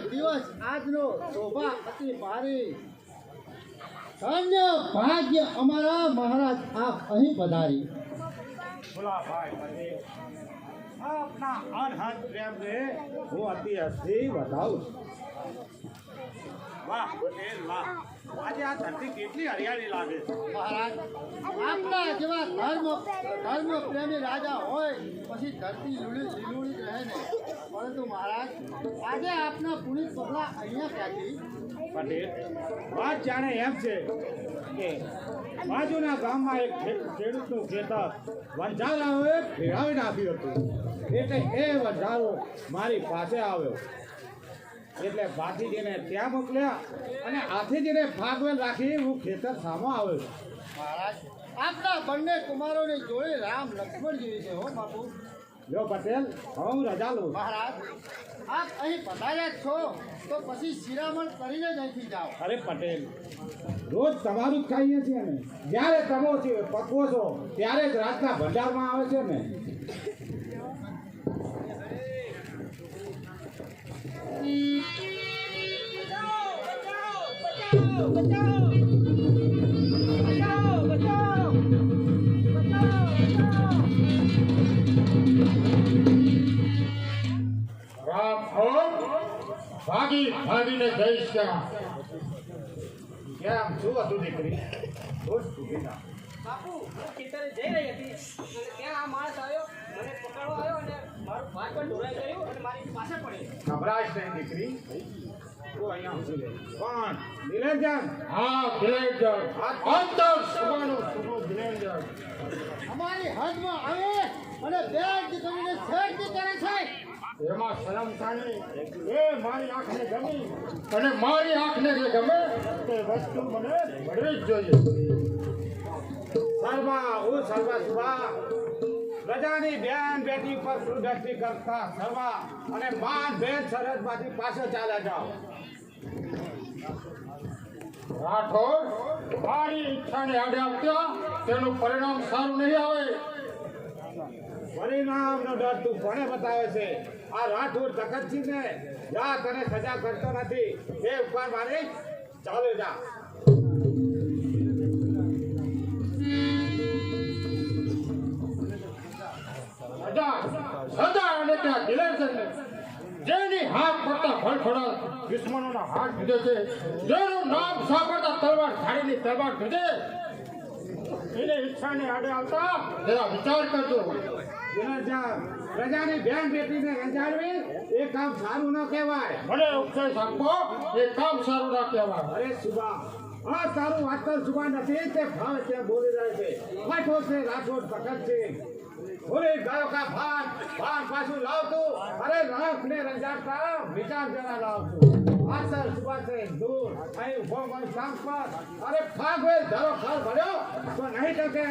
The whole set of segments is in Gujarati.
દિવસ આજનો શોભા અતિ ભારી ધન્ય ભાગ્ય અમારા મહારાજ આપ અહીં પધારી બોલા ભાઈ પટેલ આપના અનહદ પ્રેમને હું અતિ હસ્તી વધાવું છું વાહ પટેલ વાહ આજે આ ધરતી કેટલી હરિયાળી લાગે છે મહારાજ આપના જેવા ધર્મ પ્રેમી રાજા હોય પછી ધરતી લીલુડી જ રહે ને પરંતુ મહારાજ આજે આપના પુનિત પગલા અહીંયા ક્યાંથી પટેલ વાત જાણે એમ છે કે બાજુના ગામમાં એક ખેડૂતનું ખેતર વંજારાઓએ ભેળાવી નાખ્યું હતું એટલે એ વંજારો મારી પાસે આવ્યો એટલે ભાતીજીને ત્યાં મોકલ્યા અને હાથીજીને ભાગવેલ રાખી હું ખેતર સામો આવ્યો છું મહારાજ આપના બંને કુમારોની જોડી રામ લક્ષ્મણ જેવી છે હો બાપુ લ્યો પટેલ હવે હું રજા લઉં મહારાજ આપ અહીં પધાર્યા જ છો તો પછી શિરામણ કરીને જ અહીંથી જાઓ અરે પટેલ રોજ તમારું જ ખાઈએ છીએ ને જ્યારે તમે પકવો છો ત્યારે જ રાતના ભંડારમાં આવે છે ને ભાગીને જઈશ કેમ શું હતું દીકરી રોજ સુધી ના બાપુ હું ખેતરે જઈ રહી હતી અને ત્યાં આ માણસ આવ્યો મને પકડવા આવ્યો અને મારું ભાગ પણ ઢોળાઈ ગયું અને મારી પાસે પડે ઘબરાશ નહીં દીકરી તું અહીંયા ઊભી રહે કોણ નિરંજન હા દિલેન્જર અંતર સુવાનો સુનો દિલેન્જર અમારી હદમાં આવે અને બેગ કરીને છેડતી કરે છે એમાં શરમ થાણી એ મારી આંખને ગમી અને મારી આંખને જે ગમે તે વસ્તુ મને મળવી જ જોઈએ સર્વા હું સર્વા સુભા પ્રજાની બેન બેટી પર સુદૃષ્ટિ કરતા સર્વા અને માન બેન સરહદમાંથી પાછો ચાલ્યા જાઓ રાઠોડ મારી ઈચ્છાને આડે આવતા તેનું પરિણામ સારું નહીં આવે પરિણામનો ડર તું કોને બતાવે છે આ રાઠોડ તખતસિંહ ને જા તને સજા કરતો નથી એ ઉપર મારી ચાલે જા સદા અને ત્યાં દિલેન્જરને જેની હાથ પડતા ફળફળા દુશ્મનોના હાથ ભીધે છે જેનું નામ સાંભળતા તલવાર ઝાડીની તલવાર ભીધે એને ઈચ્છાને આડે આવતા જરા વિચાર કરજો પ્રજાની બેન બેટીને રંજાડવી એ કામ સારું ન કહેવાય મને ઉપદેશ આપો એ કામ સારું ના કહેવાય અરે સુભા આ તારું વાતર સુભા નથી તે ભાવે ત્યાં બોલી રહે છે રાઠોડ છે રાઠોડ પકડ છે બોલે ગાયો કા ભાન ભાન પાછું લાવતું અરે રાખ ને રંજાડતા વિચાર જરા લાવતું આસર સુભા છે દૂર અહીં ઉભો મને શામ પર અરે ફાગવે ધરો ખાર ભર્યો તો નહીં ટકે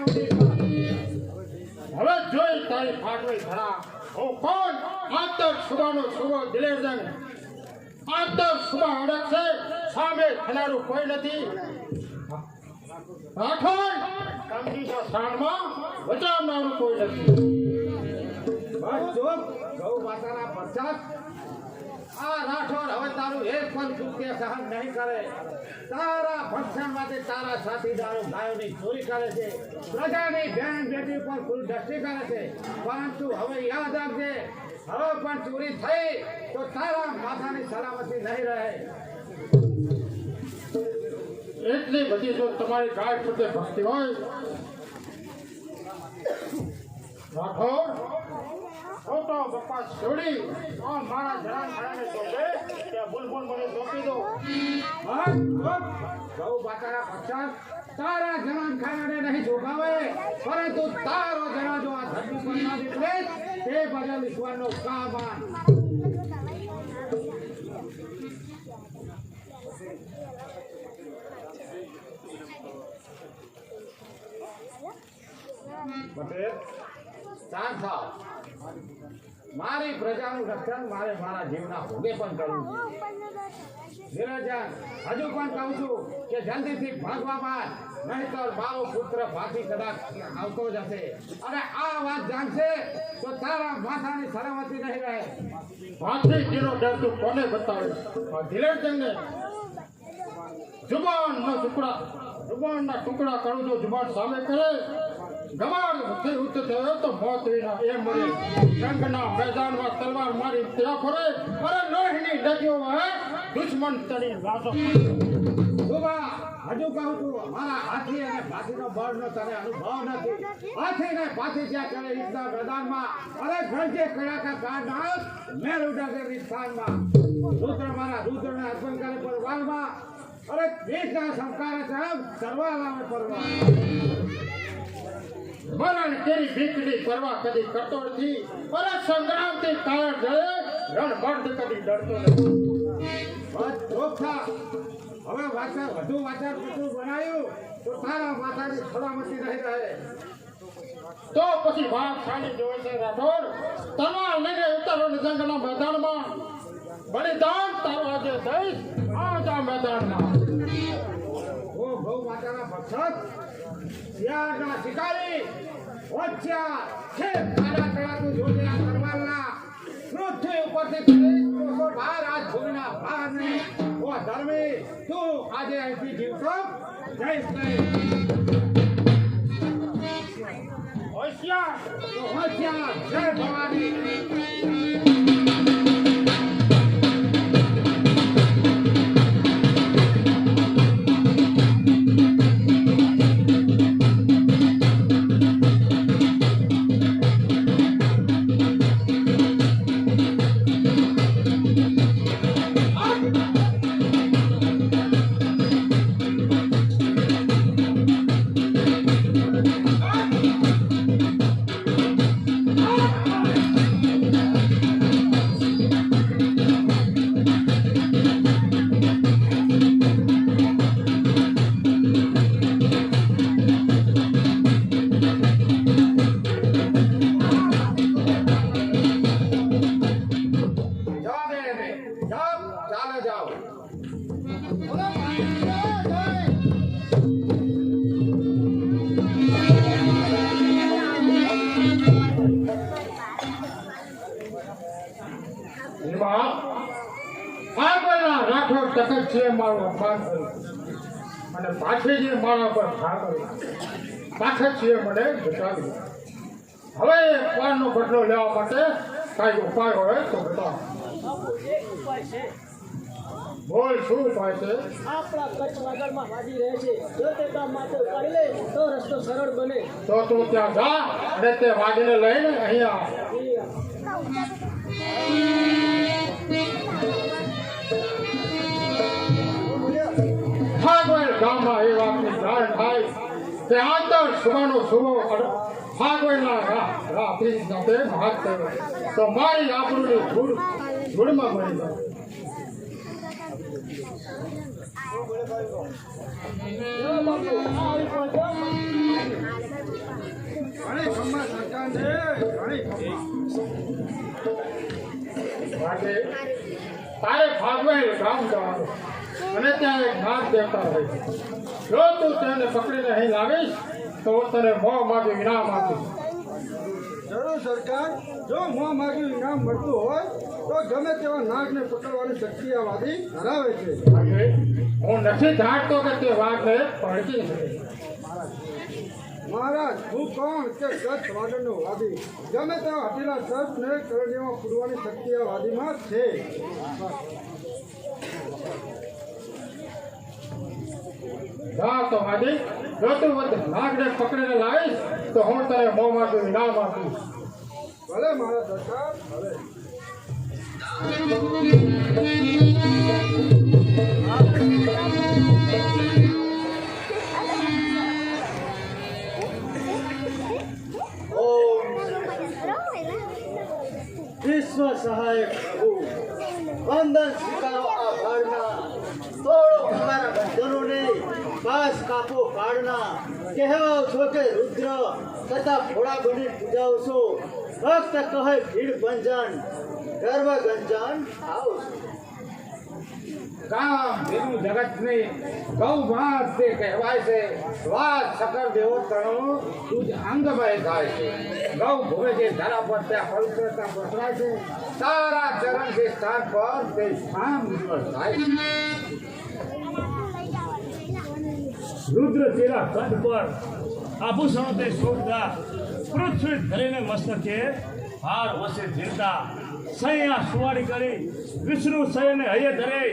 હવે જોઈ તારી ફાટવી ધરા હું કોણ આંતર સુબાનો સુબો દિલેન્જર આંતર સુબા અડક છે સામે થનારું કોઈ નથી રાઠોડ કમજીના સ્થાનમાં બચાવનારું કોઈ નથી બસ જોક ગૌ માતાના પ્રસાદ આ રાઠોડ હવે તારું એક પણ કૃત્ય સહન નહીં કરે તારા ભક્ષણ માટે તારા સાથીદારો ગાયોની ચોરી કરે છે પ્રજાની બેન બેટી પર ફૂલ દ્રષ્ટિ કરે છે પરંતુ હવે યાદ રાખજે હવે પણ ચોરી થઈ તો તારા માથાની સલામતી નહીં રહે એટલી બધી જો તમારી ગાય પ્રત્યે ભક્તિ હોય રાઠોડ ખોટો બપાસ છોડી મારા જરાન ખાને સોંપે ત્યાં બુલબુલ મને સોંપી દો ગૌ માતાના ભક્ષણ તારા જવાન ખાનાને નહીં જોગાવે પરંતુ તારો જનાજો આ ધરતી પર ના નીકળે તે બદલ ઈશ્વરનો કામાન પટેલ શાંત થાવ મારી આવી પ્રજાનું રક્ષણ મારે મારા જીવના ભોગે પણ કરવું છે વિરાજાન હજુ પણ કહું છું કે જલ્દીથી ભાગવામાં નહીંતર મારો પુત્ર ભાગી કદાચ આવતો જ હશે અને આ વાત જાણશે તો તારા માથાની સલામતી નહીં રહે હાથીજીનો ડર તું કોને બતાવે ધીરજને જુબાનના ટુકડા કરું જો જુબાન સામે કરે ગમાડ થી ઉચ્ચ થયો તો મોત વિના એ મરે જંગના મેદાનમાં તલવાર મારી ત્યાં ફરે અરે લોહીની નદીઓમાં દુશ્મન તરી લાશો સુબા હજુ કહું છું મારા હાથી અને ભાથીનો બળનો તને અનુભવ નથી હાથી ને પાછી જ્યાં ચડે રીતના મેદાનમાં અરે ગરજે કડાકા કાઢનાર મેલ ઉડાડે વિસ્તારમાં રુદ્ર મારા રુદ્રને અર્પણ કરે પરવારમાં અરે દેશના સંસ્કાર સાહેબ સરવા લાવે પરવા મરણ તેરી ભીખની પરવા કદી કરતો નથી અરે સંગ્રામથી કાળ જળે રણમર્દ કદી ડરતો નથી બસ ચોખ્ખા હવે વધુ વાચાર પટલું બનાવ્યું તો તારા માથાની સલામતી નહીં રહે તો પછી વાત સાની જોઈ છે રાઠોડ તલવાર લઈને ઉતારો ને જંગના મેદાનમાં બલિદાન તારો આજે દઈશ આ મેદાનમાં ઓ ગૌ માતાના ભક્ષક શિયાળના શિકારી હોશિયાર છે કાળા કળાતું જોડે આ તલવારના પૃથ્વી ઉપરથી કરી બહાર આ છોડીના બહાર નહીં ઓ ધર્મી તું આજે અહીંથી જીવતો જઈશ નહીં હોશિયાર તો હોશિયાર જય ભવાની રાઠોડ તખત છે મારું અપમાન કર્યું અને પાછે જે મારા પર ઘા કર્યો પાછળ છે મને બચાવ્યું હવે પારનો બદલો લેવા માટે કાંઈ ઉપાય હોય તો બતાવો એક ઉપાય છે બોલ શું ઉપાય છે આપણા કચ્છ વાગડમાં વાદી રહે છે જો તે કામ માટે ઉપાડી લે તો રસ્તો સરળ બને તો તું ત્યાં જા અને તે વાઘને લઈને અહીંયા ભાગવેલ ગામમાં એ વાતની જાણ થાય કે આંતર સુવાનો સુવો ભાગવેલના રાત્રિ સાથે હાથ થયો તો મારી આબરૂની ધૂળમાં મળી જાય ઘણી ખમ્મા સરકાર છે ઘણી ખમ્મા તારે ભાગવેલ ગામ જવાનું અને ત્યાં એક નાગ દેવતા હોય છે જો તું તેને પકડીને અહીં લાવીશ તો હું તને મોં માગ્યું ઇનામ આપીશ જરૂર સરકાર જો મોં માગ્યું ઇનામ મળતું હોય તો ગમે તેવા નાગને પકડવાની શક્તિ આ વાદી ધરાવે છે હું નથી જાણતો કે તે વાઘને પડતી નથી મહારાજ હું કોણ કે કચ્છ વાગડનો વાદી ગમે તેવા હટીલા સર્પને કરડીમાં ફૂટવાની શક્તિ આ વાદીમાં છે જા તો વાદી જો તું નાગને પકડીને લાવીશ તો હું તને મોં માગ્યું ઇનામ આપીશ ભલે મારા સરકાર ભલે વિશ્વ સહાયક પ્રભુ વંદન સ્વીકારો આભારના તોડો અમારા બંધનોને બસ પાપો કાઢના કહેવાઓ છો કે રુદ્ર તથા ભોળા બની પૂજાઓ છો ભક્ત કહે ભીડ ભંજન ગર્વ ગંજન આવો છો કામ તેનું જગતની ગૌ માત તે કહેવાય છે વાત સકર દેવો તણો તુજ અંગમય થાય છે ગૌ ભૂમે જે ધરા પર ત્યાં પવિત્રતા પ્રસરાય છે તારા ચરણ જે સ્થાન પર તે શામ દિવસ થાય છે રુદ્ર તેરા કંઠ પર આભૂષણો તે શોભતા પૃથ્વી ધરીને મસ્તકે હાર વસે ઝીલતા સૈયા સુવાડી કરી વિષ્ણુ સૈયને હૈયે ધરે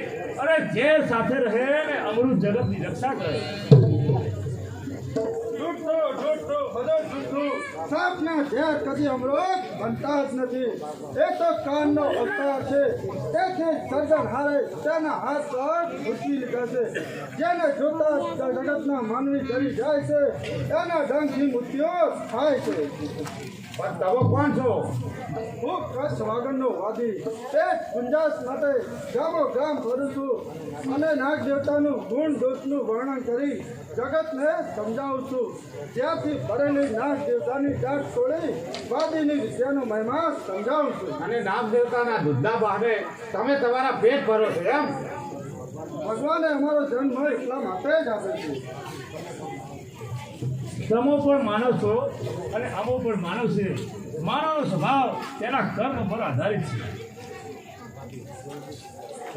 અરે જે સાથે રહે ને અમૃત જગતની રક્ષા કરે સાપના ઝેર કદી અમૃત બનતા જ નથી એ તો કાનનો અવતાર છે તેથી સર્જન હારે તેના હાથ પર ઉચકી લીધા છે જેને જોતા જગતના માનવી કરી જાય છે એના ડંખની મૃત્યુ થાય છે પણ તમે કોણ છો હું કચ્છ વાગડનો વાદી તે ગુંજાશ માટે ગામો ગામ ફરું છું અને નાગ દેવતાનું ગુણ દોષનું વર્ણન કરી જગતને સમજાવું છું જ્યાંથી ભરેલી નાગ દેવતાની ગાંઠ તોડી વાદીની વિદ્યાનો મહિમા સમજાવું છું અને નાગ દેવતાના દૂધના બહાને તમે તમારા પેટ ભરો છો એમ ભગવાને અમારો જન્મ એટલા માટે જ આપે છે તમે પણ માનવ છો અને અમો પણ માનવ છે માનવનો સ્વભાવ તેના કર્મ પર આધારિત છે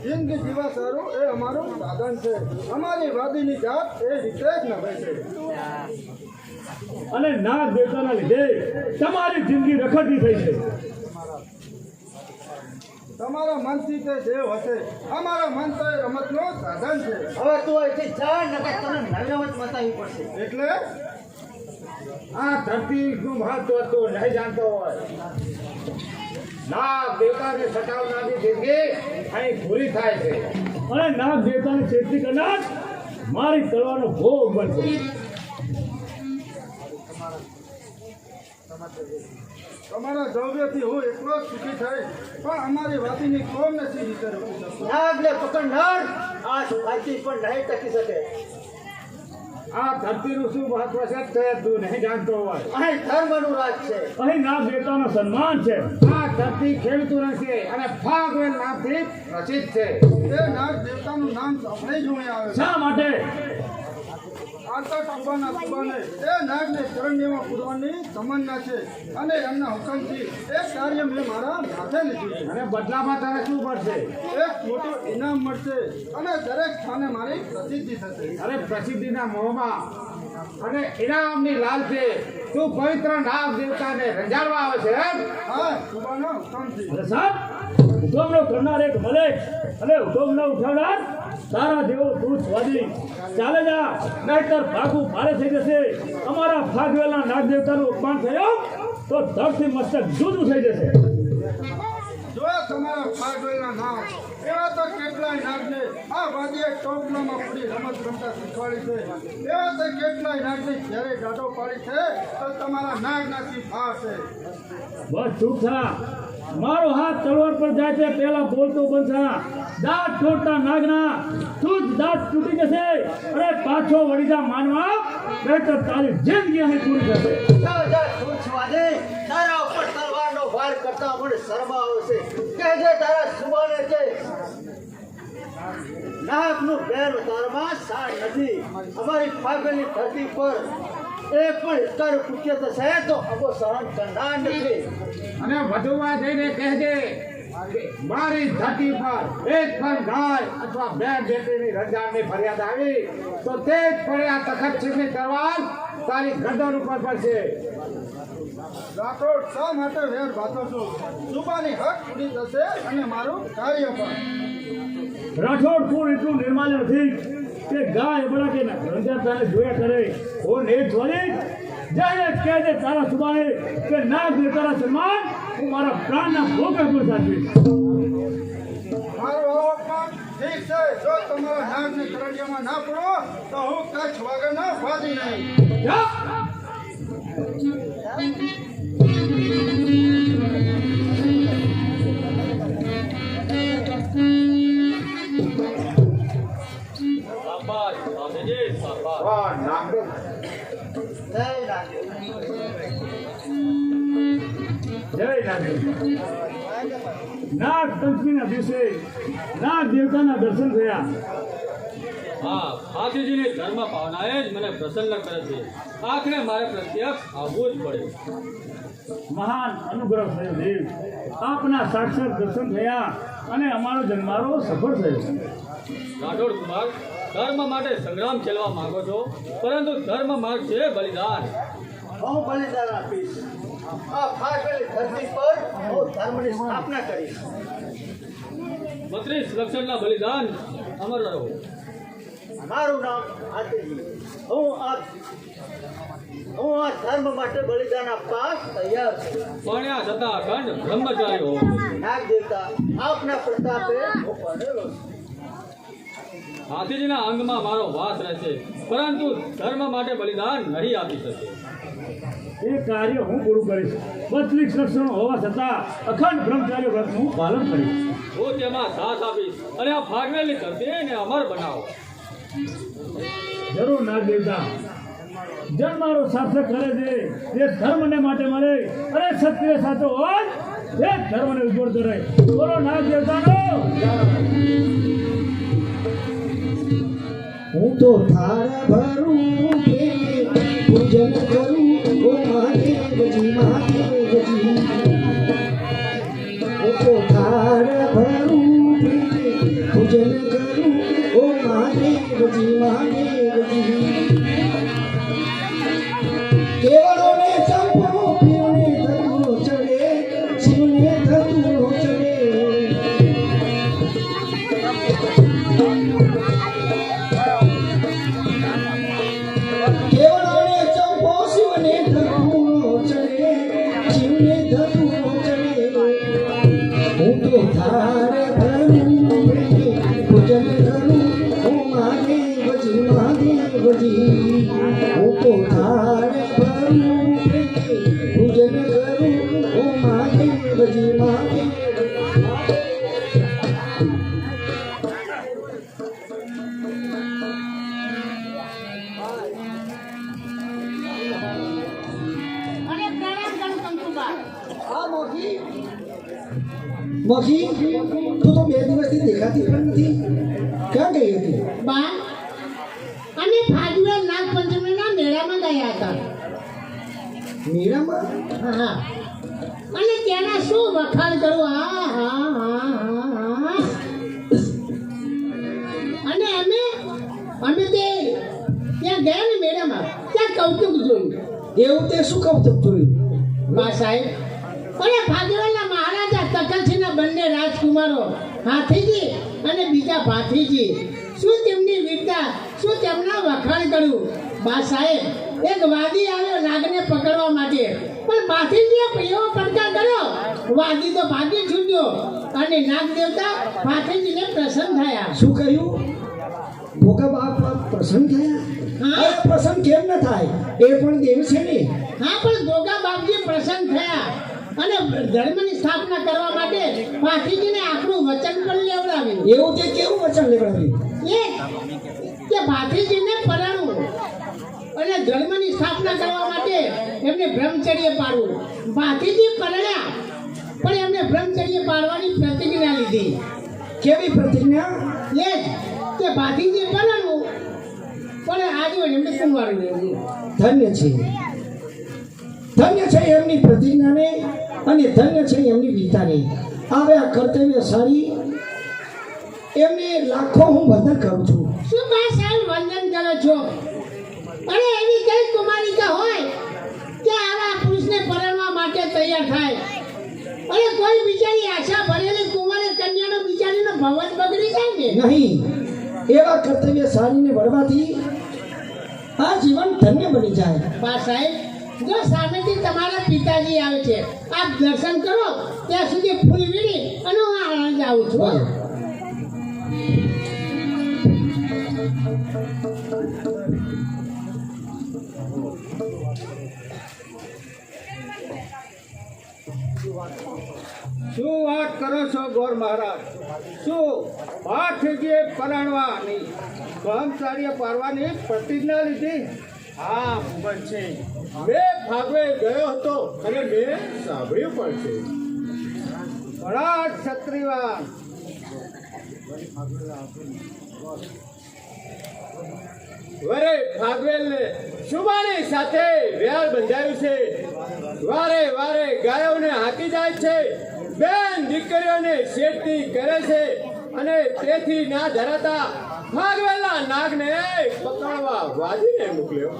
જિંદગી જીવા સારું એ અમારું સાધન છે અમારી વાદીની જાત એ રીતે જ નભે છે અને નાગ દેવતાના લીધે તમારી જિંદગી રખડતી થઈ છે તમારા મનથી તે દેવ હશે અમારા મન તો એ રમતનો સાધન છે હવે તું અહીંથી જા નકર તને નવી રમત બતાવવી પડશે એટલે આ ધરતીનું મહત્વ તો નહીં જાણતો હોય નાગ દેવતાને સતાવનારની જિંદગી અહીં પૂરી થાય છે અને નાગ દેવતાની ચેતરી કરનાર મારી તલવારનો ભોગ બનશે તમારા દ્રવ્યથી હું એટલો જ સુખી થઈ પણ અમારી વાદીની કોમને સી રીતે રોકી શકું નાગને પકડનાર આ હાથી પણ નહીં ટકી શકે આ ધરતીનું શું મહત્વ છે તે તું નહીં જાણતો હોય અહીં ધર્મનું રાજ છે અહીં નાગ દેવતાનું સન્માન છે આ ધરતી ખેડૂતું નથી અને ફાગવેલ નામથી પ્રસિદ્ધ છે એ નાગ દેવતાનું નામ આપણે જ અહીં આવે છે શા માટે આતા ટુબાના ટુબાને એ નાગને ચરણ્યમાં પૂરવાની તમન્ના છે અને એમના હુકમથી એ કાર્ય મેં મારા માથે લીધું છે અને બદલામાં તને શું મળશે એક મોટું ઇનામ મળશે અને દરેક સ્થાને મારી પ્રસિદ્ધિ થશે અરે પ્રસિદ્ધિના મોહમાં અને ઇનામની લાલચે તું પવિત્ર નાગ દેવતાને રંજાડવા આવે છે એમ હા ટુબાના હુકમથી અરે સાહેબ હુકમનો કરનાર એક મલેક અને હુકમ ન ઉઠાવનાર તારા જેવો તું સ્વાદી ચાલે જા નહીતર ભાગું ભારે થઈ જશે અમારા ફાગવેલા નાગ દેવતાનું અપમાન થયો તો ધરથી મસ્તક જુદું થઈ જશે જો તમારા ફાગવેલના નામ એવા તો કેટલાય નાગને આ વાદીએ ટોપલામાં પડી રમત રમતા શીખવાડી છે એવા તો કેટલાય નાગને જ્યારે ગાડો પાડી છે તો તમારા નાગનાથી ભાર છે બસ ચૂપ થા મારો હાથ તલવાર પર જાય છે પેલા બોલતો બનશા દાંત છોડતા નાગના તું જ દાંત તૂટી જશે અરે પાછો વળી જા માનવા નહીતર તારી જિંદગી અહીં પૂરી થશે જા જા તું સ્વાદે તારા ઉપર તલવારનો વાર કરતા મને શરમ આવે છે કહેજે તારા સુબાને છે નાગનું બેર તારમાં સાર નથી અમારી ફાગલની ધરતી પર એ પણ કર પૂછે થશે તો અબો સહન કરનાર નથી અને વધુમાં જઈને કહેજે કે મારી ધરતી પર એક પણ ગાય અથવા બે બેટરીની રંજાડની ફરિયાદ આવી તો તે જ પડે આ તખતસિંહની તલવાર તારી ગરદન ઉપર પડશે રાઠોડ શા માટે વેર ભાતો છો સુબાની હક પૂરી થશે અને મારું કાર્ય પણ રાઠોડ કોણ એટલું નિર્માલ્ય નથી કે ગાય બળા કે રંજાતાને જોયા કરે કોણ એ છોડી જઈને કહેજે તારા સુબાને કે નાગ દેવતાના સન્માન હું મારા પ્રાણના ભોગે પર સાચવીશ મારો આવો પણ ઠીક છે જો તમારા નાગને કરડિયામાં ના પડો તો હું કચ્છ વાગડના વાદી નહીં જા. વાહ જય નાગદેવ. નાગ પંચમીના દિવસે નાગ દેવતાના દર્શન થયા. હા, હાથીજીની ધર્મ ભાવનાએ જ મને પ્રસન્ન કરે છે. આખરે મારે પ્રત્યક્ષ આવવું જ પડે. મહાન અનુગ્રહ થયો દેવ. આપના સાક્ષાત દર્શન થયા અને અમારો જન્મારો સફળ થયો. રાઠોડ કુમાર, ધર્મ માટે સંગ્રામ ખેલવા માંગો છો, પરંતુ ધર્મ માર્ગ છે બલિદાન. હું બલિદાન આપીશ. આ ફાટેલી ધરતી પર હું ધર્મની સ્થાપના કરીશ. 32 લક્ષણના બલિદાન અમર રહો. મારું નામ હાથીજી. હું આ ધર્મ માટે બલિદાન આપવા તૈયાર છું. પરણ્યા છતાં અખંડ બ્રહ્મચારી હો. નાગ દેવતા આપના પ્રતાપે હું પરણેલો છું. હાથીજીના અંગમાં મારો વાસ રહેશે, પરંતુ ધર્મ માટે બલિદાન નહીં આપી શકે. એ કાર્ય હું પૂરું કરીશ. 32 લક્ષણો હોવા છતાં અખંડ બ્રહ્મચારી વ્રતનું પાલન કરીશ. હું તેમાં સાથ આપીશ અને આ ફાગવેલી ધરતીને અમર બનાવો. જરૂર નાગ દેવતા. જન્મારો સાર્થક કરે છે જે ધર્મને માટે મળે, અને ક્ષત્રિય સાચો હોય એ ધર્મને ઉજ્જવળ કરે. બોલો નાગ દેવતાનો. હું તો થાળા ભરું પૂજન કરું ઓ મહાદેવજી મહાદેવજી. હું તો થાળા ભરું પૂજન કરું ઓ મહાદેવજી મહાદેવજી. કેવળોને ચંપો પીવને ધતુરો ચડે, શિવને ધતુરો ચડે. કેવળોને ચંપો શિવને ધતુરો ચડે, શિવને ધતુરો ચડે. હું તો થારે ભરું પૂજન કરું ઓ મહાદેવજી મહાદેવજી. હું તો થારે ભરું પૂજન કરું ઓ મહાદેવજી મહાદેવજી. અને પ્રણામ કરું કંકુબા. હા મોખી, મોખી તું તો 2 દિવસથી દેખાતી પણ નથી. ક્યાં ગઈ હતી? બા અમે ફાગુડા નાગપંચમીના મેળામાં ગયા હતા. મેળામાં? હા, અને તેના શું વખાણ કરું. હા હા હા હા હા. અને અમે તે ત્યાં ગયા ને મેળામાં, ત્યાં કૌતુક જોયું. એવું તે શું કૌતુક જોયું? બા સાહેબ, અને ફાગુડાના મહારાજા તખતસિંહના બંને રાજકુમારો હાથીજી અને બીજા ભાથીજી, શું તેમની વીરતા, શું તેમના વખાણ કરું. બા સાહેબ, એક વાદી આવ્યો નાગને પકડવા માટે, પણ ભાથીજીએ એવો પડકાર કર્યો, વાદી તો ભાગી છૂટ્યો અને નાગ દેવતા ભાથીજીને પ્રસન્ન થયા. શું કહ્યું? ભોગા બાપ પ્રસન્ન થયા? હા. અરે પ્રસન્ન કેમ ન થાય? એ પણ દેવ છે ને. હા, પણ ગોગા બાપજી પ્રસન્ન થયા અને ધર્મની સ્થાપના કરવા માટે ભાથીજીને આખરું વચન પણ લેવડાવ્યું. એવું તે કેવું વચન લેવડાવ્યું? એ કે ભાથીજીને પરણવું અને ધર્મની સ્થાપના કરવા માટે એમને બ્રહ્મચર્ય પાડવું. ભાથીજી પરણ્યા, પણ એમને બ્રહ્મચર્ય પાડવાની પ્રતિજ્ઞા લીધી. કેવી પ્રતિજ્ઞા? એ જ કે ભાથીજી પરણવું, પણ આજીવન એમને કુંવારું રહેવું. ધન્ય છે, ધન્ય છે એમની પ્રતિજ્ઞાને, અને ધન્ય છે એમની વીરતાને. આવે આ કર્તવ્ય સારી એમને લાખો હું વંદન કરું છું. શું બા સાહેબ વંદન કરો છો? અને એવી કઈ કુમારિકા હોય કે આવા પુરુષને પરણવા માટે તૈયાર થાય, અને કોઈ બિચારી આશા ભરેલી કુંવારી કન્યાનો બિચારીનો ભવ જ બગડી જાય ને. નહીં, એવા કર્તવ્ય સારીને વળવાથી આ જીવન ધન્ય બની જાય. બા સાહેબ, જો સામેથી તમારા પિતાજી આવે છે, આપ દર્શન કરો, ત્યાં સુધી ફૂલ વીણી અને હું આણંદ આવું છું. બોલો. શું વાત કરો છો ગોર મહારાજ? શું ભાથીજીએ પરણવાની બ્રહ્મચાર્ય પાડવાની પ્રતિજ્ઞા લીધી? હા ભગવાન છે. મેં ફાગવે ગયો હતો અને મેં સાંભળ્યું પણ છે. ઘણા ક્ષત્રિયવાન વરે ફાગવેલને શુભાની સાથે વ્યાર બંધાયું છે. વારે વારે ગાયોને હાંકી જાય છે, બેન દીકરીઓને શેઠી કરે છે અને તેથી ના ધરાતા ફાગવેલના નાગને પકડવા વાદીને મોકલ્યો.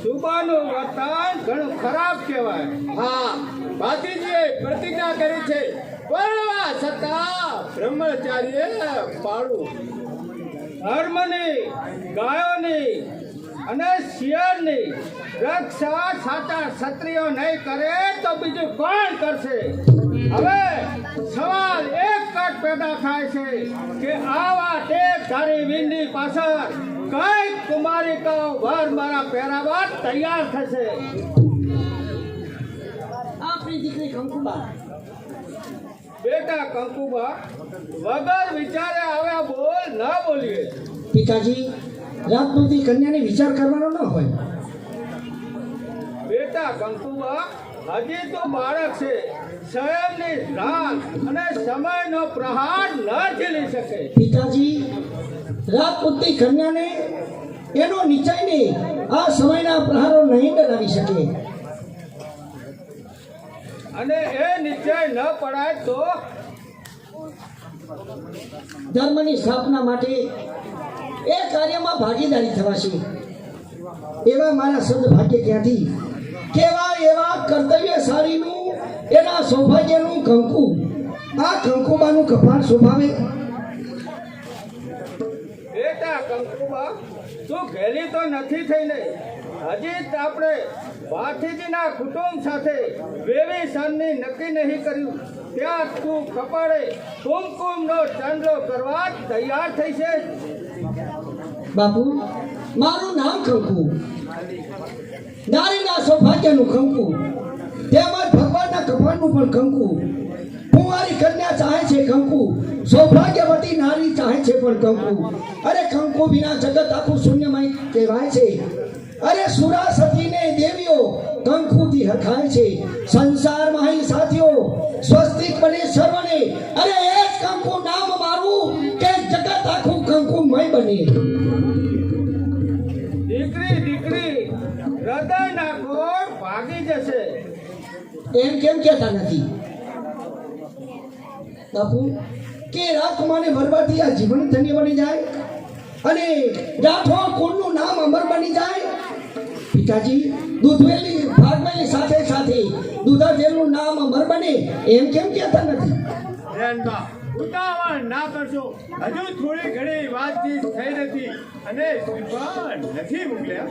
સુબાનું વર્તન ઘણું ખરાબ કહેવાય. હા, ભાતીજીએ પ્રતિજ્ઞા કરી છે, પરણવા છતાં બ્રહ્મચારીએ પાળવું. ધર્મની, ગાયોની અને શિયાળની રક્ષા સાચા ક્ષત્રિયો નહીં કરે તો બીજું કોણ કરશે? હવે સવાલ એક જ પેદા થાય છે કે આવા ટેકધારી વીંડી પાછળ કઈ કુમારિકાઓ વર મારા પહેરાવા તૈયાર થશે. આપણી દીકરી કંકુબા. બેટા કંકુબા, વગર વિચારે આવ્યા બોલ ન બોલીએ. પિતાજી, રાજપૂતી કન્યાને વિચાર કરવાનો ન હોય. બેટા કંકુબા, હજી તો બાળક છે, સ્વયંની રાત અને સમયનો પ્રહાર ન ઝીલી શકે. પિતાજી, રાજપૂતી કન્યાને એનો નિશ્ચયને આ સમયના પ્રહારો નહીં ડરાવી શકે. અને એ નિશ્ચય ન પડાય તો ધર્મની સ્થાપના માટે એ કાર્યમાં ભાગીદારી થવાશે. એવા મારા સદભાગ્ય ક્યાંથી, કેવા એવા કર્તવ્યશાળીનું એના સૌભાગ્યનું કંકુ આ કંકુબાનું કપાળ શોભાવે. બેટા કંકુબા, તું ઘેલી તો નથી થઈને. હજી જ આપણે ભાથીજીના કુટુંબ સાથે વેવી સાંજની નક્કી નહીં કર્યું ત્યાં તું કપાળે કુમકુમનો ચાંદલો કરવા તૈયાર થઈ છે. બાપુ, મારું નામ કંકુ, નારીના સૌભાગ્યનું કંકુ, તેમજ ભગવાનના કપાળનું પણ કંકુ. કુંવારી કન્યા ચાહે છે કંકુ, સૌભાગ્યવતી નારી ચાહે છે પણ કંકુ. અરે કંકુ વિના જગત આખું શૂન્યમય કહેવાય છે. અરે સુરા સતીને દેવીઓ કંકુથી હરખાય છે. સંસારમાં અહીં સાથીઓ સ્વસ્તિક બને સર્વને. અરે એ જ કંકુ નામ મારું કે જગત આખું કંકુમય બને. દીકરી દીકરી હૃદયના કોર ભાગી જશે. એમ કેમ કહેતા નથી બાપુ કે રાજકુમારને વરવાથી આ જીવન ધન્ય બની જાય અને રાઠોડ કુળનું નામ અમર બની જાય? પિતાજી, દૂધવેલી ભાગવેલી સાથે સાથે દૂધાદેવનું નામ અમર બને એમ કેમ કહેતા નથી? ધ્યાનમાં ઉતાવળ ના કરશો. હજુ થોડી ઘણી વાતચીત થઈ નથી અને શ્રીફળ નથી મોકલ્યા.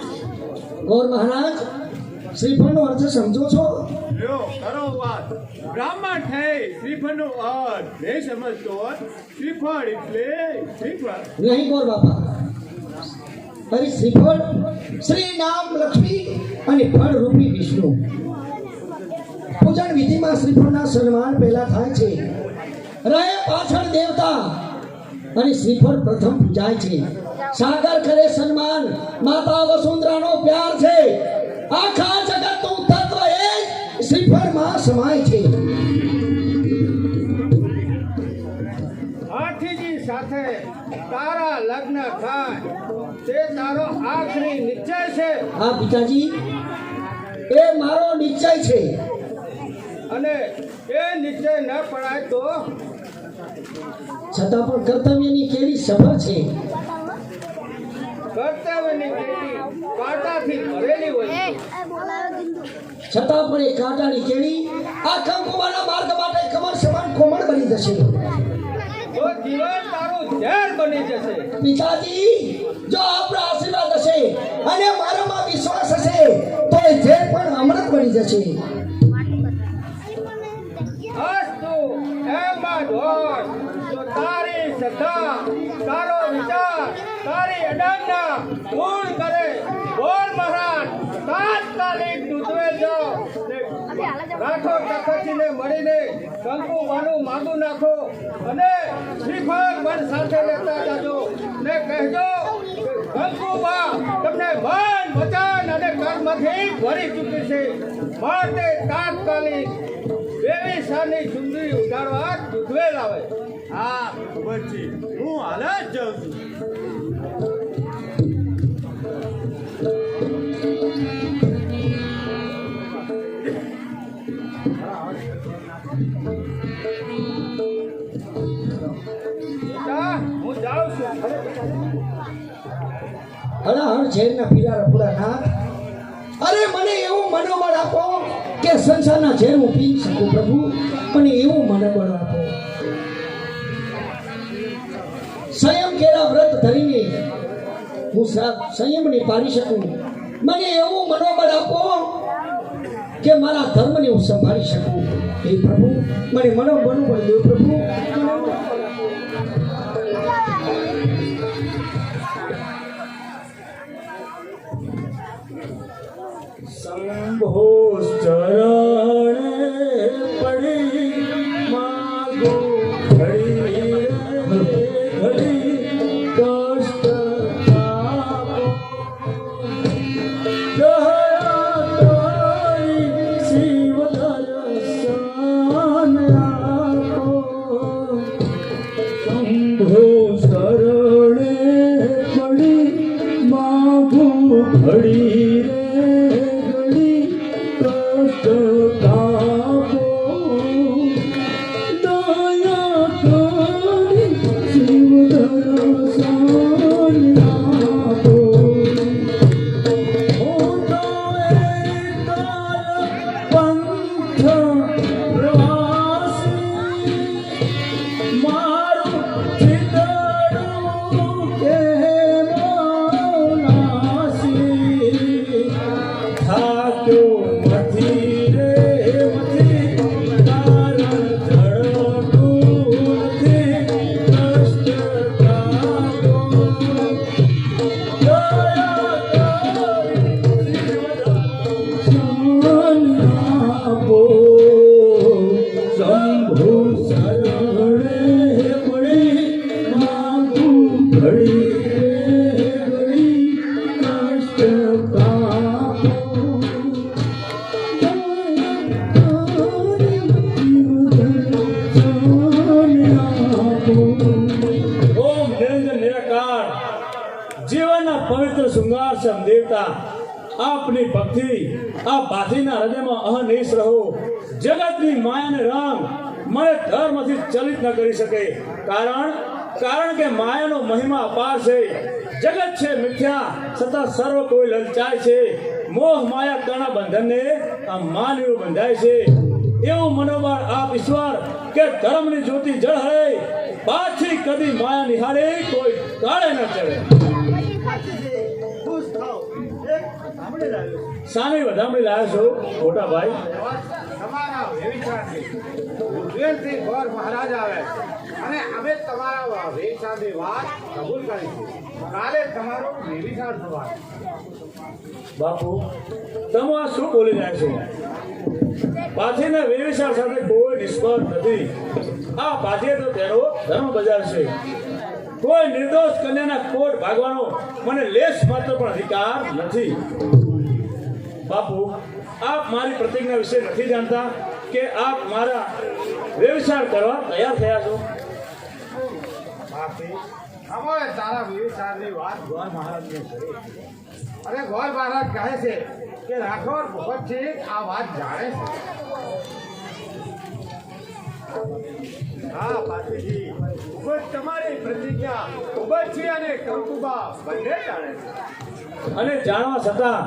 ગૌર મહારાજ, શ્રીફળનો અર્થ સમજો છો? લ્યો કરો વાત. બ્રાહ્મણ થઈ શ્રીફળનો અર્થ નહીં સમજતો હોત. શ્રીફળ એટલે શ્રીફળ. નહીં ગૌર બાપા. અરે શ્રીફળ શ્રી નામ લક્ષ્મી અને ફળ રૂપી વિષ્ણુ. પૂજન વિધિમાં શ્રીફળના સન્માન પહેલા થાય છે, રહે પાછળ દેવતા અને શ્રીફળ પ્રથમ પૂજાય છે. સાગર કરે સન્માન માતા વસુંધરાનો પ્યાર છે. આખા જગતનું તત્વ એ શ્રીફળમાં સમાય છે. હાથીજી સાથે તારા લગ્ન થાય તે તારો આખરી નિશ્ચય છે. હા પિતાજી, એ મારો નિશ્ચય છે. અને એ નિશ્ચય ન પડાય તો છતાં પણ કર્તવ્યની કેવી સફળ છે. કર્તવ્યની કેડી કાંટાથી ભરેલી હોય છે. છતાં પણ એ કાંટાની કેળી આ કંકુમાના માર્ગ માટે કમર સમાન કોમળ બની જશે. તો જીવન તારું ઝેર બની જશે. પિતાજી, જો આપણા આશીર્વાદ હશે અને મારામાં વિશ્વાસ હશે તો એ ઝેર પણ અમૃત બની જશે. અસ્તુ એમાં જ હોય તો તારી શ્રદ્ધા, તારો વિચાર, તારી અડંગના પૂર્ણ કરે. બોલ મહારાજ, તાત્કાલિક દૂધવેલ જાઓ ને રાઠોડ તખતજીને મળીને કંકુબાનું માગું નાખો અને શ્રીફળ પણ સાથે લેતા જાજો ને કહેજો કે કંકુબા તમને મન, વચન અને કર્મ ધર્મથી ભરી ચૂકી છે માટે તાત્કાલિક વેવી સાની સુંદરી ઉતારવા દૂધવે લાવે. હા ભગવતજી, હું હાલ જ જાઉં છું. હું જાઉં છું. હર ઝેરના પીલા રફુડા નાથ, અરે મને એવું મનોબળ આપો કે સંસારના ઝેર હું પી શકું. પ્રભુ, મને એવું મનોબળ આપો. સંયમ કેળા વ્રત ધરીને હું સંયમને પાડી શકું. મને એવું મનોબળ આપો કે મારા ધર્મને હું સંભાળી શકું. હે પ્રભુ, મને મનોબળ દો. પ્રભુ, શંભો ચરણે પડી માગો ઘડી ઘડી કષ્ટ આપો. દયા તારી શિવ દર્શન આપો. શંભો ચરણે પડી માગો ઘડી પવિત્ર શૃંગાર છે દેવતા, આપની ભક્તિ આ ભાથીના હૃદયમાં અહનિશ રહો. જગતની માયાને રંગ મને ધર્મથી ચલિત ન કરી શકે. કારણ કે માયાનો મહિમા અપાર છે. જગત છે મિથ્યા, છતાં સર્વ કોઈ લલચાય છે. મોહ માયા કરના બંધનને આ માનવીઓ બંધાય છે. એવું મનોબળ આપ ઈશ્વર કે ધર્મની જ્યોતિ જળ હરે, પાછી કદી માયા નિહાળે કોઈ કાળે ન ચડે. ખુશ થાવ. એક સાંભળી લાવ્યો છું. સાની વધામણી લાવ્યો છો મોટા ભાઈ? તમારા વેવિચારથી ઉજ્જૈનથી ગોર મહારાજ આવે અને અમે તમારા વેવિચારની વાત કબૂલ કરી છે. કાલે તમારો વેવિચાર થવાનો. બાપુ, તમે આ શું બોલી રહ્યા છો? પાથીના વેવિચાર સાથે કોઈ નિષ્ફળ નથી. આ પાથીએ તો તેનો ધર્મ બજાવશે. કોઈ નિર્દોષ કન્યાના કોટ ભાગવાનો મને લેશ માત્ર પણ અધિકાર નથી. બાપુ, આપ મારી પ્રતિજ્ઞા વિશે નથી જાણતા કે આપ મારા વ્યવસાય કરવા તૈયાર થયા છો? અમે તારા વિચારની વાત ગોર મહારાજને કરી અને ગોર મહારાજ કહે છે કે રાઠોડ ભગતજી આ વાત જાણે છે. હા પાટીજી, ખૂબ જ તમારી પ્રતિજ્ઞા ઉબરજી અને કંકુબા બંને જાણે છે. અને જાણવા છતાં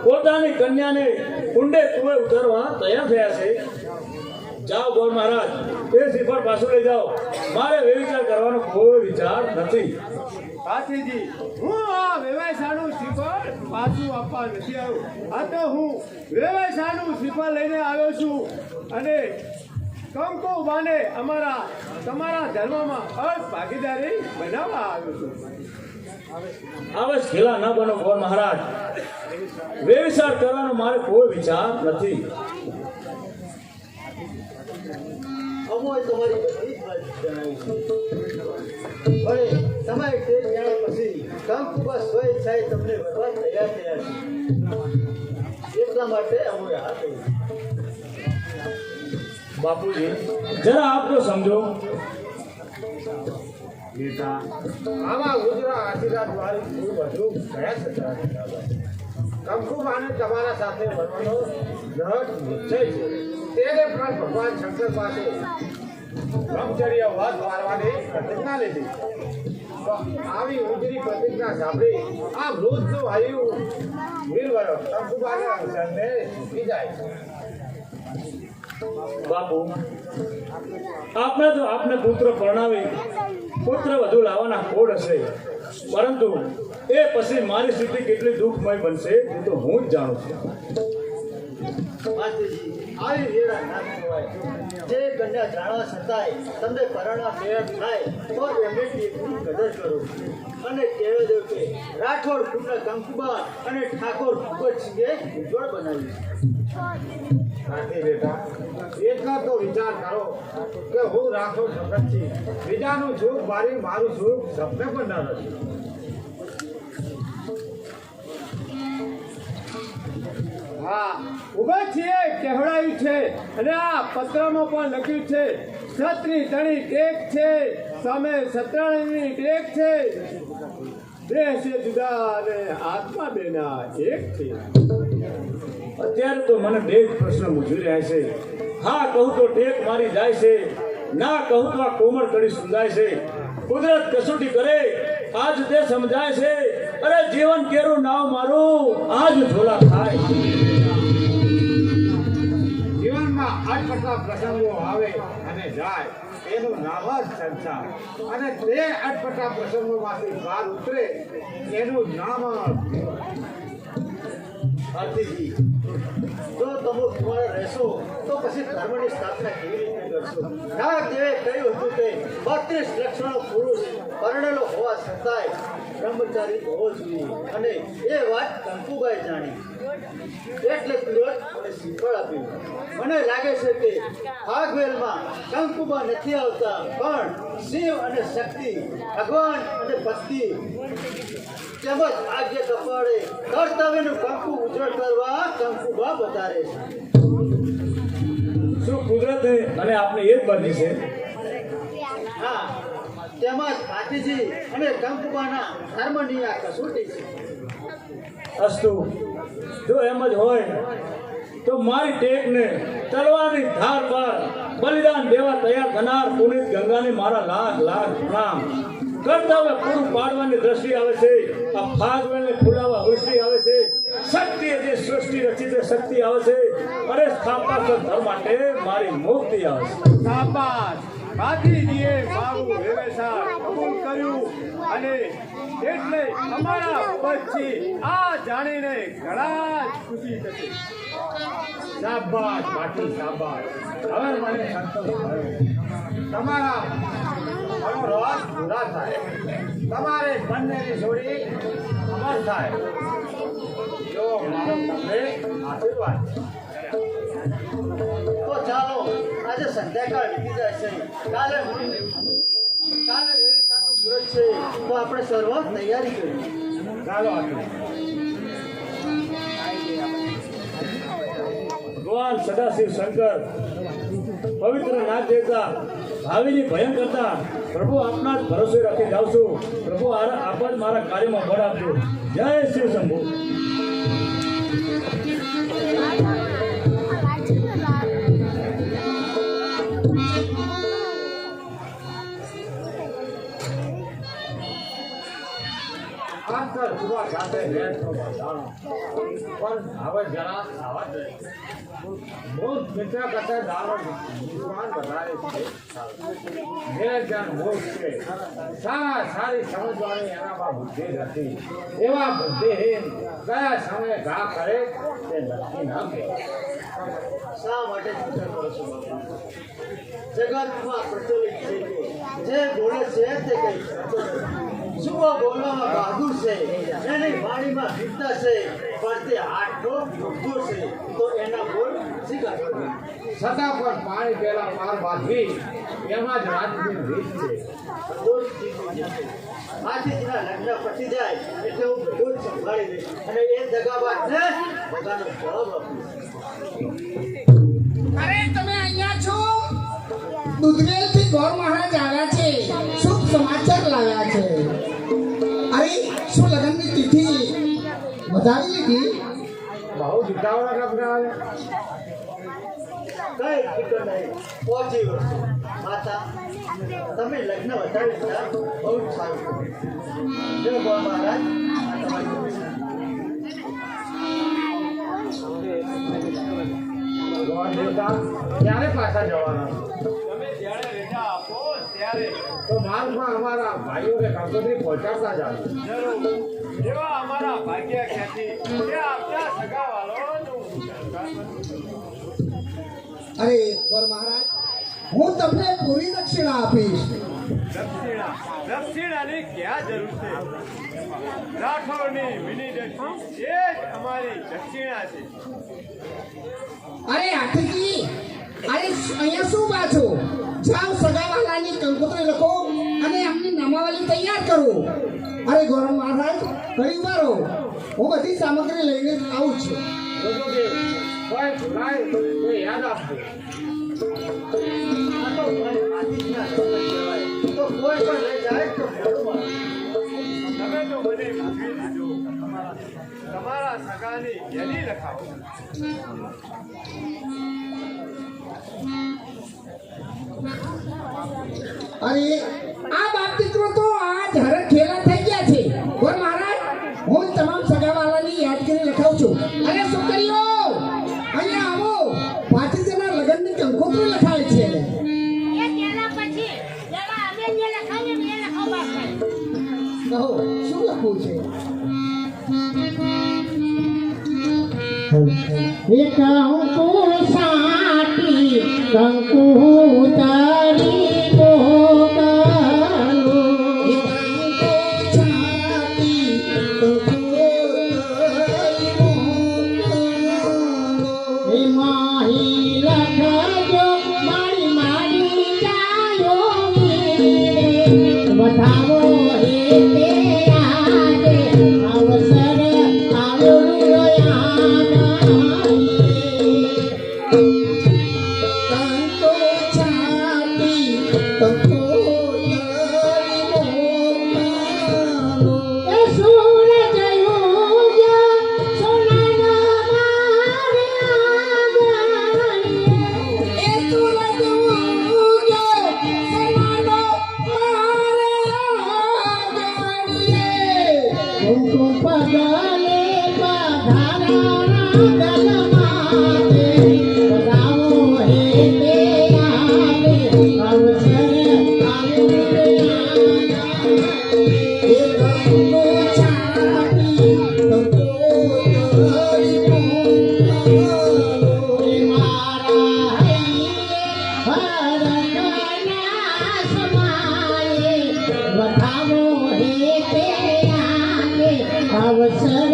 પોતાની કન્યાને કુંડે કુએ ઉતારવા તૈયાર થયા છે. જાઓ ગોર મહારાજ, એ શ્રીફળ પાછું લઈ જાઓ. મારે વ્યવચાર કરવાનો કોઈ વિચાર નથી. પાટીજી, હું આ વ્યવસાયનું શ્રીફળ પાછું આપવા નથી આવ્યો. આ તો હું વ્યવસાયનું શ્રીફળ લઈને આવ્યો છું અને કંકુબાને તમારા ધર્મમાં અર્થ ભાગીદારી બનાવવા આવ્યો છું. આવે ખેલા ન બનો ગોર મહારાજ. વ્યવસાય કરવાનો મારે કોઈ વિચાર નથી. અમોએ તમારી બધી જ વાત જણાવી છે. હવે તમારી તે જાણ્યા પછી કંકુબા સ્વઈચ્છાએ તમને વરવા તૈયાર થયા છે. એટલા માટે અમે આ કહ્યું. બાપુજી જરા આપ તો સમજો. બેટા આમાં ગુજરાત આશીર્વાદ વાળી બધું ગયા છતાં કંકુમાને તમારા સાથે મળવાનો દ્રઢ નિશ્ચય છે. તેને પણ ભગવાન શંકર પાસે બ્રહ્મચર્ય વ્રત પાળવાની પ્રતિજ્ઞા લીધી. તો આવી ઉજળી પ્રતિજ્ઞા સાંભળી આ વૃદ્ધ વાયુ વીરવર કંકુમાના અવસરને ચૂકી જાય છે. બાપુ આપને પુત્ર પરણાવી પુત્ર વધુ લાવવાના કોડ હશે, પરંતુ એ પછી મારી સ્થિતિ કેટલી દુઃખમય બનશે એ તો હું જ જાણું છું. માતાજી, આવી વેળા ના કહેવાય. જે કન્યા જાણવા છતાંય તમને પરણવા તૈયાર થાય તો એમને ટેકની કદર કરો અને કહેવા દો કે રાઠોડ કુંડના કંકુબા અને ઠાકોર ભગતસિંહે ઉજ્જવળ બનાવ્યું. નથી બેટા, એટલા તો વિચાર કરો કે હું રાઠોડ ભગતસિંહ બીજાનું સુખ મારી મારું સુખ સપને પણ ન નથી. હા, ઉભા છીએ કહેવડાયું છે અને આ પત્રમાં પણ લખ્યું છે છત્રી તણી ટેક છે, સામે સત્રાણીની ટેક છે, દેહ છે જુદા અને આત્મા બેના એક છે. અત્યારે તો મને બે જ પ્રશ્ન મૂંઝવી રહ્યા છે. હા કહું તો ટેક મારી જાય છે, ના કહું તો આ કોમળ કડી સુંધાય છે. કુદરત કસોટી કરે આજ તે સમજાય છે. અરે જીવન કેરું નાવ મારું આજ ઝોલા થાય. જીવનમાં અટપટા પ્રસંગો આવે અને જાય એનું નામ જ સંસાર, અને તે અટપટા પ્રસંગોમાંથી બહાર ઉતરે એનું નામ ભારતીજી, જો તમે કુંવારા રહેશો તો પછી ધર્મની સ્થાપના કેવી રીતે કરશો? નારદદેવે કહ્યું હતું કે 32 લક્ષણો પુરુષ પરણેલો હોવા છતાંય બ્રહ્મચારી હોવો જોઈએ, અને એ વાત કંકુબાઈ જાણી એટલે તુરંત મને શ્રીફળ આપ્યું. મને લાગે છે કે ભાગવેલમાં કંકુબા નથી આવતા, પણ શિવ અને શક્તિ, ભગવાન અને ભક્તિ તેમજ ભાગ્ય કપાળે કર્તવ્યનું કંકુ ઉજ્જવળ કરવા કંકુબા વધારે છે. શું કુદરતે અને આપને એ જ બાંધી છે? હા, તેમજ ભાતીજી અને કંકુબાના ધર્મની આ કસોટી છે. અસ્તુ, જો એમ જ હોય તો મારી ટેકને તલવારની ધાર પર બલિદાન દેવા તૈયાર થનાર પુનિત ગંગાને મારા લાખ લાખ પ્રણામ. કર્તવ્ય પૂરું પાડવાની દ્રષ્ટિ આવે છે, આ ફાગવેલને ફૂલાવા વૃષ્ટિ આવે છે, શક્તિ જે સૃષ્ટિ રચી તે શક્તિ આવે છે, અરે સ્થાપના ધર્મ માટે મારી મુક્તિ આવે છે. શાબાશ, ભાતીજીએ મારું વ્યવસાય કબૂલ કર્યું અને એટલે અમારા પછી આ જાણીને ઘણા જ ખુશી થશે. શાબાશ બાકી શાબાશ. હવે મને સંતોષ થયો. તમારા મનોરથ પૂરા થાય, તમારે બંનેની જોડી અમર થાય, જો મારો તમને આશીર્વાદ. તો ચાલો, આજે સંધ્યાકાળ વીતી જાય છે, કાલે રવિ સાતનું મુહૂર્ત છે, તો આપણે સર્વ તૈયારી કરીએ. ચાલો આટલું. ભગવાન સદાશિવ શંકર પવિત્ર નાથ દેવતા ભાવિની ભયંકરતા પ્રભુ આપના જ ભરોસે રાખી જાઉં છું. પ્રભુ આપ જ મારા કાર્યમાં બળ આપજો. જય શ્રી શંભુ. અંતર સુવા સાથે રહેતો બધાનો પણ હવે જરા આવા જ મૂળ મિત્ર કરતા દારો વિદ્વાન વધારે છે. જે જણ મૂળ છે સારી સમજવાની એનામાં બુદ્ધિ નથી, એવા બુદ્ધિહીન કયા સમયે ઘા કરે તે નક્કી ન કહેવાય. શા માટે ચિંતા કરો છો? જગતમાં પ્રચલિત છે કે જે બોલે છે તે કઈ શું બોલવામાં બહાદુર છે, એની વાણીમાં વિદ્યા છે, પણ તે હાથનો મજદૂર છે, તો એના બોલ સ્વીકાર કરો. છતાં પણ પાણી પહેલા પાર બાંધવી એમાં જ રાજની રીત છે. માસીજીના લગ્ન પતી જાય એટલે હું બધું જ સંભાળી લઈશ અને એ દગાબાજને બધાનો જવાબ આપીશ. અરે તમે અહીંયા છો? દુધરેલથી ગોર મહારાજ આવ્યા છે, શુભ સમાચાર લાવ્યા છે. અરે શું લગ્નની તિથિ વધારી લીધી? બહુ જુદાવાળા લગ્ન કઈ ફિકર નહીં, પહોંચી વળશે. માતા તમે લગ્ન વધારી દીધા, બહુ જ સારું કર્યું. જય ગોળ મહારાજ, આ તમારી ભગવાન દેવતા ક્યારે પાછા જવાના? તમે જ્યારે રજા આપો ત્યારે તો માર્ગમાં અમારા ભાઈઓને કંકોત્રી પહોંચાડતા જાઓ. જરૂર જેવા અમારા ભાગ્યા ખ્યાતિ તે આપણા સગાવાળાનું અરે ગોર મહારાજ, હું તમને પૂરી દક્ષિણા આપીશ. દક્ષિણાની ક્યાં જરૂર છે? રાઠોડની મિની દક્ષિણ એ જ અમારી દક્ષિણા છે. અરે હાથીજી, અરે અહીંયા શું પાછો? જાઓ સગાવાલાની કંકોત્રી લખો અને એમની નામાવલી તૈયાર કરો. અરે ગોર મહારાજ, ઘણી વારો હું બધી સામગ્રી લઈને આવું છું. રુદ્રદેવ, કોઈ ભૂલાય તો યાદ આપજો. આ તો ભાઈ માસીજીના લગ્ન કહેવાય, તો કોઈ પણ લઈ જાય તો મોઢું આવે. તમે તો મને ભૂલી દીધો. તમારા સગાની યાદી લખાવો. અરે આ બાપ દીકરો તો આ ઝરક ખેલા થઈ ગયા છે. ગોર મહારાજ, હું તમામ સગાવાલાની યાદગીરી લખાવું છું. અરે છોકરીઓ, અહીંયા આવો, ભાતીજીના લગ્નની કંકોત્રી લખાય છે. કહો શું લખવું છે? કંકુ સાટી કંકુ તારી મોકલો, કંકુ છાટી કંકુ તારી મોકલો. એ માહી લખજો મારી મારી જાયો બતાવો હે તે આજે અવસર આવ્યો યાદ કંકો છાતી કંકો એ સૂરજ ઉગ્યો સોનાનો મારે એ સૂરજ ઉગ્યો સોનાનો કંકો પગલે પધારા ગલમાતે બતાવો હે તે આવે અવસર આવ્યો એ કંકો છાતી કંકો તારી મોકલો. મારા હરકના સમાયે બતાવો હે તે આવે અવસર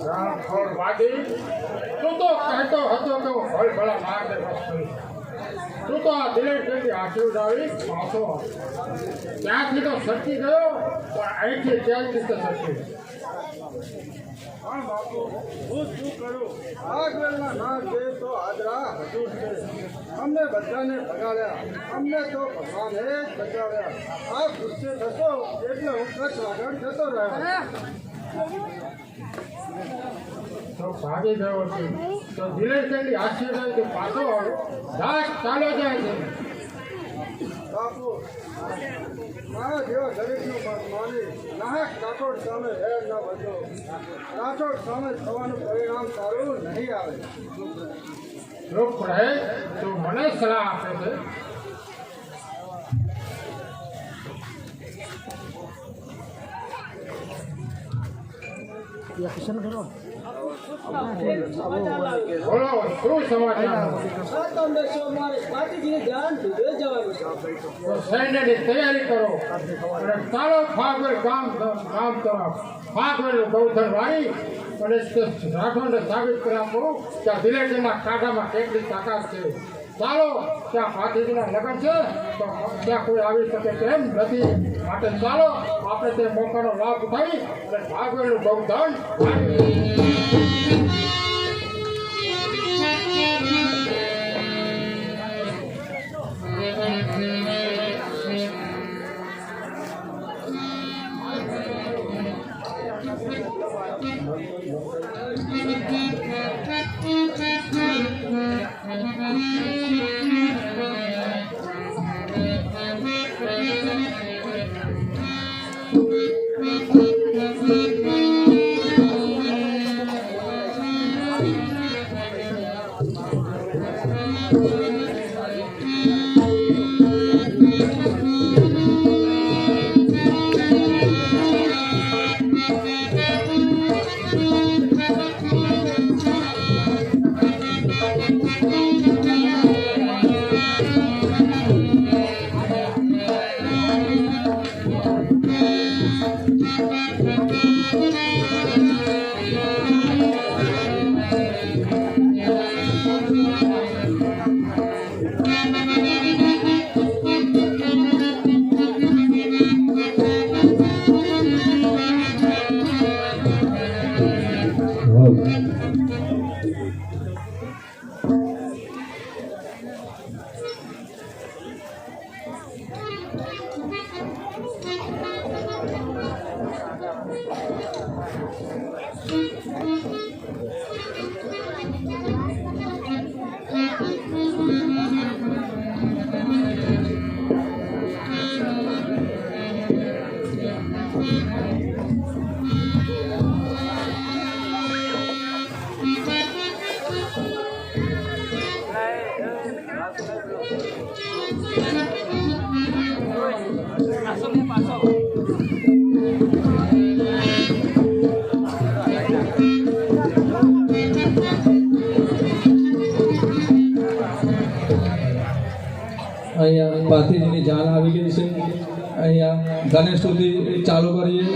રામખોડ વાડી, તું તો કહેતો હતો કે હું ભળભળા માર્ગે વસ્તુ. તું તો આ દિલેશભાઈની આશીર્વાદ આવી પાછો ત્યાંથી તો સરકી ગયો, પણ અહીંથી ત્યાં રીતે સરકી. પણ બાપુ હું શું કરું? આગળના ના છે તો આદરા હજુર છે. અમને બધાને ભગાડ્યા, અમને તો ભગવાને જ બચાવ્યા. આ ગુસ્સે થશો એટલે હું કચ્છ આગળ જતો રહ્યો. તો ભાગી ગયો છે તો દિલેશભાઈની આશીર્વાદ પાછો આવ્યો. દાસ ચાલો જાય છે. બાપુ મારા જેવા ગરીબનું વાત માની નાહક રાઠોડ સામે હેર ન બચો. રાઠોડ સામે થવાનું પરિણામ સારું નહીં આવે. ચૂપ રહે તો મને સલાહ આપે છે. બોલો શું સમાચાર? તો સૈન્યની તૈયારી કરો અને ચાલો ફાગર ગામ તરફ ફાગરનું ગૌધન વાળી અને રાઠોડને સાબિત કરી આપો કે આ વિલેજના કાંઠામાં કેટલી તાકાત છે. ચાલો, ત્યાં ભાતીજીના લગ્ન છે તો ત્યાં કોઈ આવી શકે તેમ નથી. માટે ચાલો આપણે તે મોકાનો લાભ ઉઠાવી અને ફાગરનું ગૌધન અહીંયા ભાતીજીની જાન આવી ગઈ છે. અહીંયા ગણેશ સુધી ચાલુ કરીએ.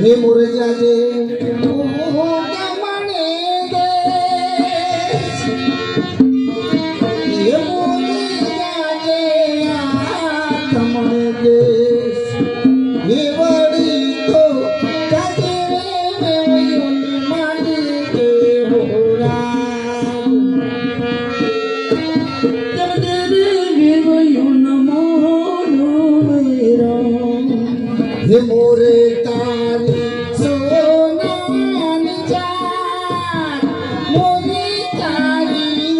હે મુરજાજે મોરે તારી સોનાની જાન મોરે તારી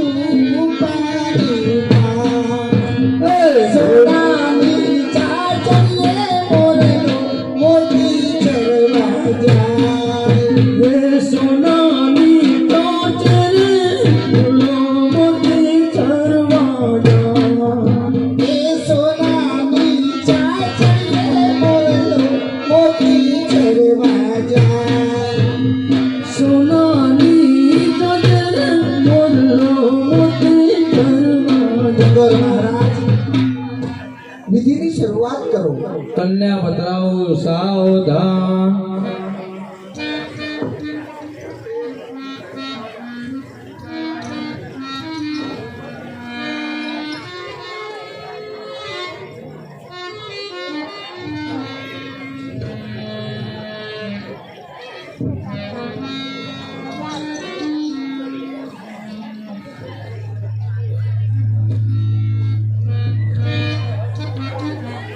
રૂપાની જાન સોનાની જાન ચલે મોરે મોતી ચરવા જાય સોનાની જાન ચલે મોતી ચરવા જાય સોનાની જાન ચલે મોતી ચરવા જાય સોનાની કદર મોરલો મોતી ચરવા જાય. મહારાજ વિધિની શરૂઆત કરો. કન્યા બતરાવો સાવધાન.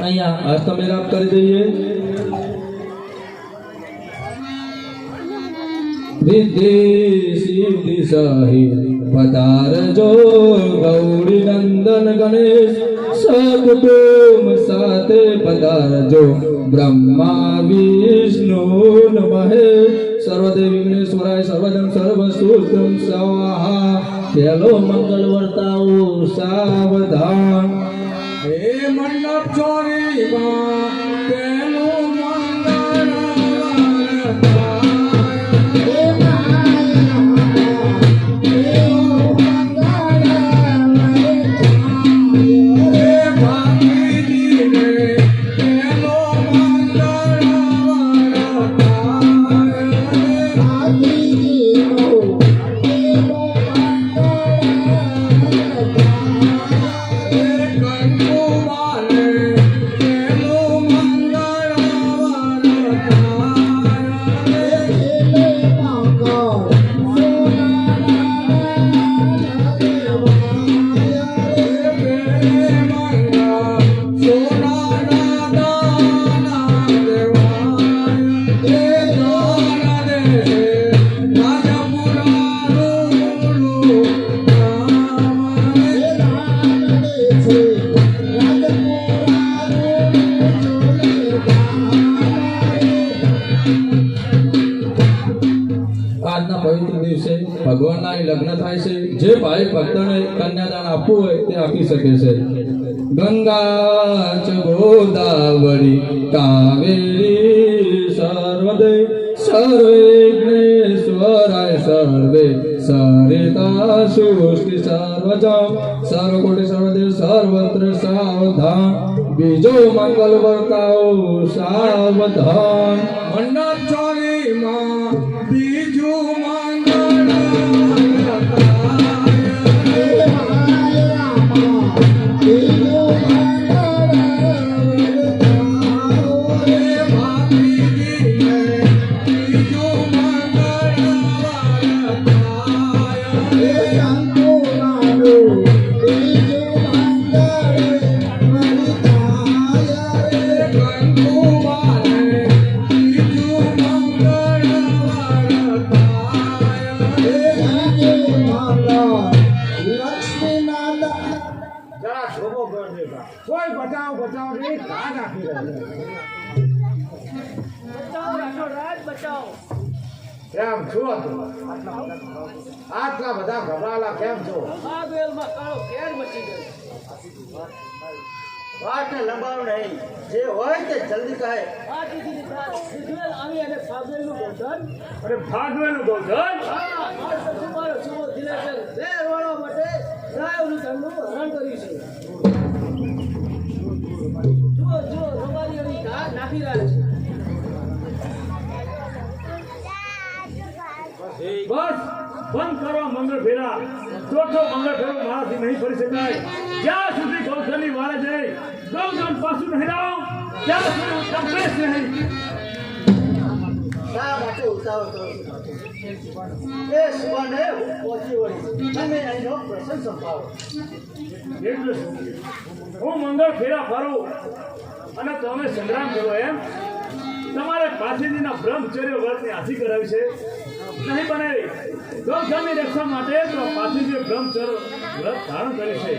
અહીંયા હસ્તમેળાપ કરી દઈએ. વિદ્ય સિદ્ધિ સાહિત્ય પધારજો ગૌરી નંદન ગણેશ સકુટુંબ સાથે પધારજો બ્રહ્મા વિષ્ણુ મહેશ સર્વદેવ વિઘ્નેશ્વરાય સર્વજન સર્વસુતમ સ્વાહા પેલો મંગળ વર્તાવો સાવધાન હે મંડપ ચોરીમાં પેલું મંગળ આજના પવિત્ર દિવસે ભગવાનના અહીં લગ્ન થાય છે જે ભાઈ ભક્તોને કન્યાદાન આપવું હોય તે આપી શકે છે ગંગા ચ ગોદાવરી કાવેરી સર્વદે સર્વેગ્નેશ્વરાય સર્વે સરિતા સુષ્ટિ સર્વજમ સર્વકોટિ સર્વદેવ સર્વત્ર સાવધાન બીજો મંગલ વર્તાઓ સાવધાન મંડપ ચોરીમાં બીજું મંગળ જરા ધોબો કરી દેતા કોઈ બચાવ બચાવ નહીં ઘા નાખી રહ્યા બચાવો રાઠોડ બચાવો. કેમ છો તું આટલા બધા ગભરાલા કેમ છો આ બેલમાં કાળો ઘેર મચી ગયો. વાતને લંબાવ નહીં જે હોય તે જલ્દી કહે આ દીદી દીધવેલ આવી અને ફાગવેલનું ગોધન. અરે ભાગવેલું ગોધન હા, મારો સુમારો સુમો દિલેશર વેર વાળવા માટે રાયવનું ધનનું હરણ કર્યું છે. જુઓ જુઓ રબારીઓની ઘા નાખી રહ્યા છે. બસ બંધ કરો મંગળ ફેરા ચોથો મંગળ ફેરો મારાથી નહીં ફરી શકાય જ્યાં સુધી ગૌધનની વાળે જઈ ગૌધન પાછું નહીં લાવો ત્યાં સુધી હું તપેશ નહીં શા માટે ઉતાવળ કરો છો એ સુવાને હું પહોંચી વળી તમે અહીંનો પ્રસંગ સંભાળો એટલે શું? હું મંગળ ફેરા ફરું અને તમે સંગ્રામ કરો એમ તમારે પાછળના બ્રહ્મચર્ય વ્રતની હાથી કરાવી છે નહીં બનાવી ગૌધનની રક્ષા માટે તો પાછળની બ્રહ્મચર્ય વ્રત ધારણ કરી છે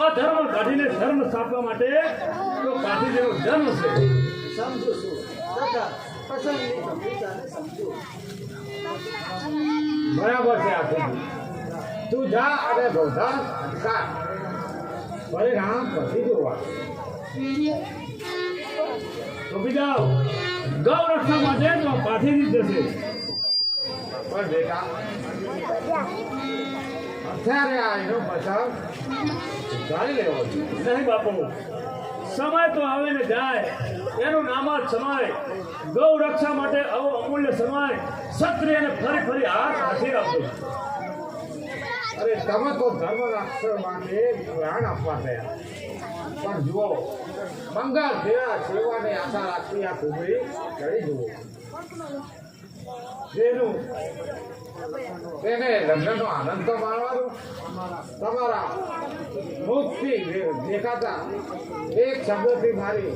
અધર્મ કાઢીને ધર્મ સ્થાપવા માટે તો પાછળનો જન્મ છે સમજુ છું તથા પ્રસંગની ગંભીરતાને સમજુ બરાબર છે આખું તું જા અને ગૌધન કાઢ પરિણામ પછી જોવા તો બીજા ગૌ રક્ષા માટે તો પાછળની જ જશે પણ બેટા અત્યારે આ એનો પ્રસંગ જાણી લેવો જોઈએ નહીં બાપુ સમય તો આવે ને જાય એનું નામ જ સમય ગૌ રક્ષા માટે આવો અમૂલ્ય સમય ક્ષત્રિયને ફરી ફરી હાથ હાથી રાખજો અરે તમે તો ધર્મ રાષ્ટ્ર માટે પ્રાણ આપવા થયા પણ જુઓ મંગળ ફેરા સેવાની આશા રાખતી આ કુંભળી કરી જુઓ જેનું તેને લગ્નનો આનંદ તો માણવાનો તમારા મુખથી દેખાતા એક શબ્દથી મારી